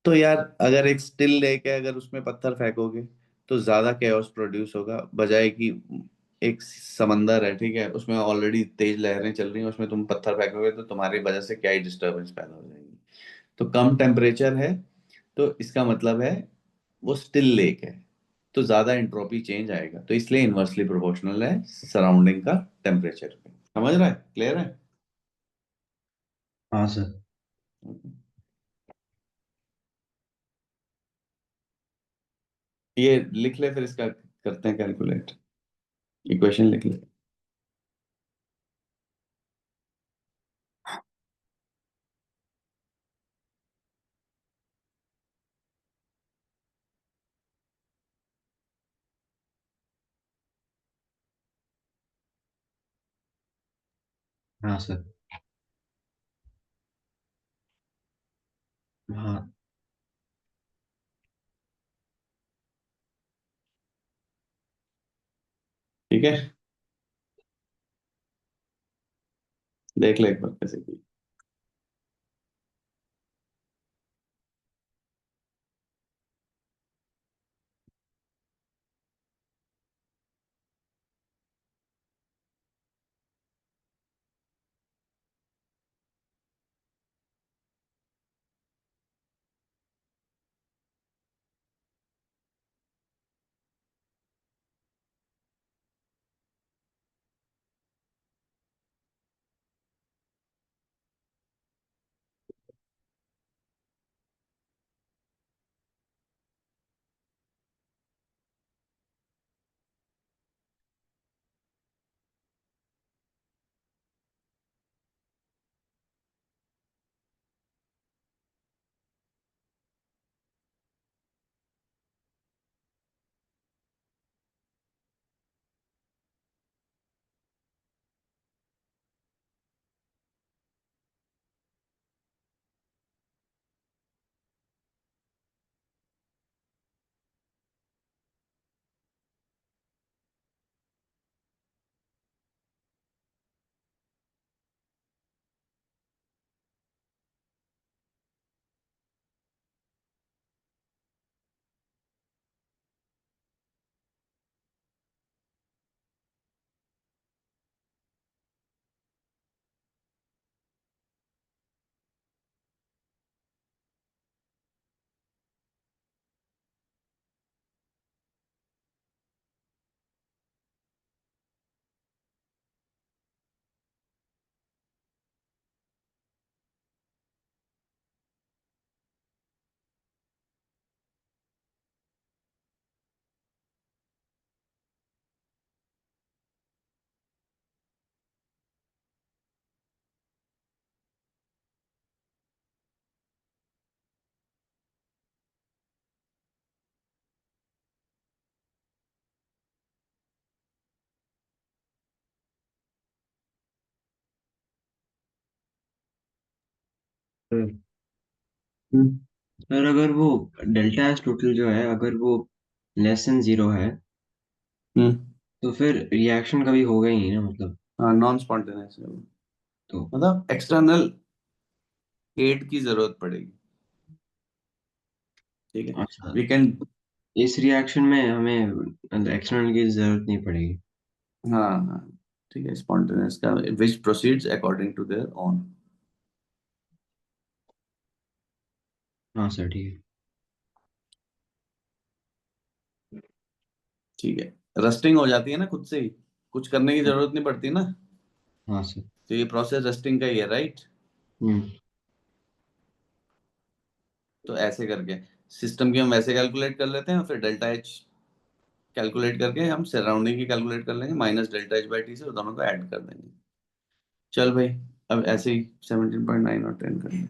तो यार अगर एक स्टिल लेक है, अगर उसमें पत्थर फेंकोगे तो ज्यादा केओस प्रोड्यूस होगा, बजाय कि एक समंदर है, ठीक है, उसमें ऑलरेडी तेज लहरें चल रही हैं, उसमें तुम पत्थर फेंकोगे तो तुम्हारी वजह से क्या ही डिस्टरबेंस पैदा हो जाएगी। तो कम टेम्परेचर है तो इसका मतलब है वो स्टिल लेक है, तो ज्यादा एंट्रोपी चेंज आएगा, तो इसलिए इनवर्सली प्रोपोर्शनल है सराउंडिंग का टेम्परेचर पे। समझ रहा है, क्लियर है।
हाँ सर।
ये लिख ले फिर इसका करते हैं कैलकुलेट, इक्वेशन लिख ले।
हाँ सर। हाँ।
ठीक है, देख ले एक बार कैसे की। हम्म
सर अगर वो डेल्टा एस टोटल जो है अगर वो लेस देन जीरो है
हम्म
तो फिर रिएक्शन कभी होगा ही नहीं ना मतलब।
हाँ, नॉन स्पॉन्टेनियस है वो।
तो
मतलब एक्सटर्नल एड की जरूरत पड़ेगी। ठीक है,
अच्छा,
वी कैन।
इस रिएक्शन में हमें एक्सटर्नल की जरूरत नहीं पड़ेगी।
हाँ हाँ, ठीक है, स्पॉन्टेनियस का which proceeds according to their own.
हाँ सर ठीक है।
ठीक है, रस्टिंग हो जाती है ना खुद से ही, कुछ करने की जरूरत नहीं पड़ती ना।
हाँ सर।
तो ये प्रोसेस रस्टिंग का ही है, राइट।
हम्म।
तो ऐसे करके सिस्टम की हम वैसे कैलकुलेट कर लेते हैं, फिर डेल्टा एच कैलकुलेट करके हम सराउंडिंग की कैलकुलेट कर लेंगे, minus delta H by T से, और दोनों को ऐड कर देंगे। चल भाई, अब ऐसे ही 17.9 और 10 कर लेंगे।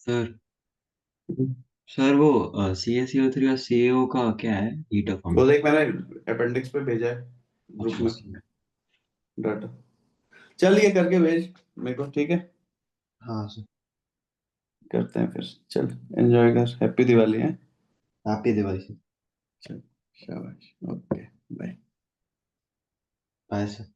सर सर वो CaCO3 और CaO का क्या है हीट ऑफ
वो
फॉर्म?
देख, मैंने अपेंडिक्स पे भेजा है ग्रुप
अच्छा
में
सर।
डाटा। चल ये करके भेज मेरे को, ठीक है?
हाँ सर।
करते हैं फिर। चल, एंजॉय कर, हैप्पी दिवाली है।
Happy Diwali sir.
चल, शाबाश, ओके, बाय।
Bye sir.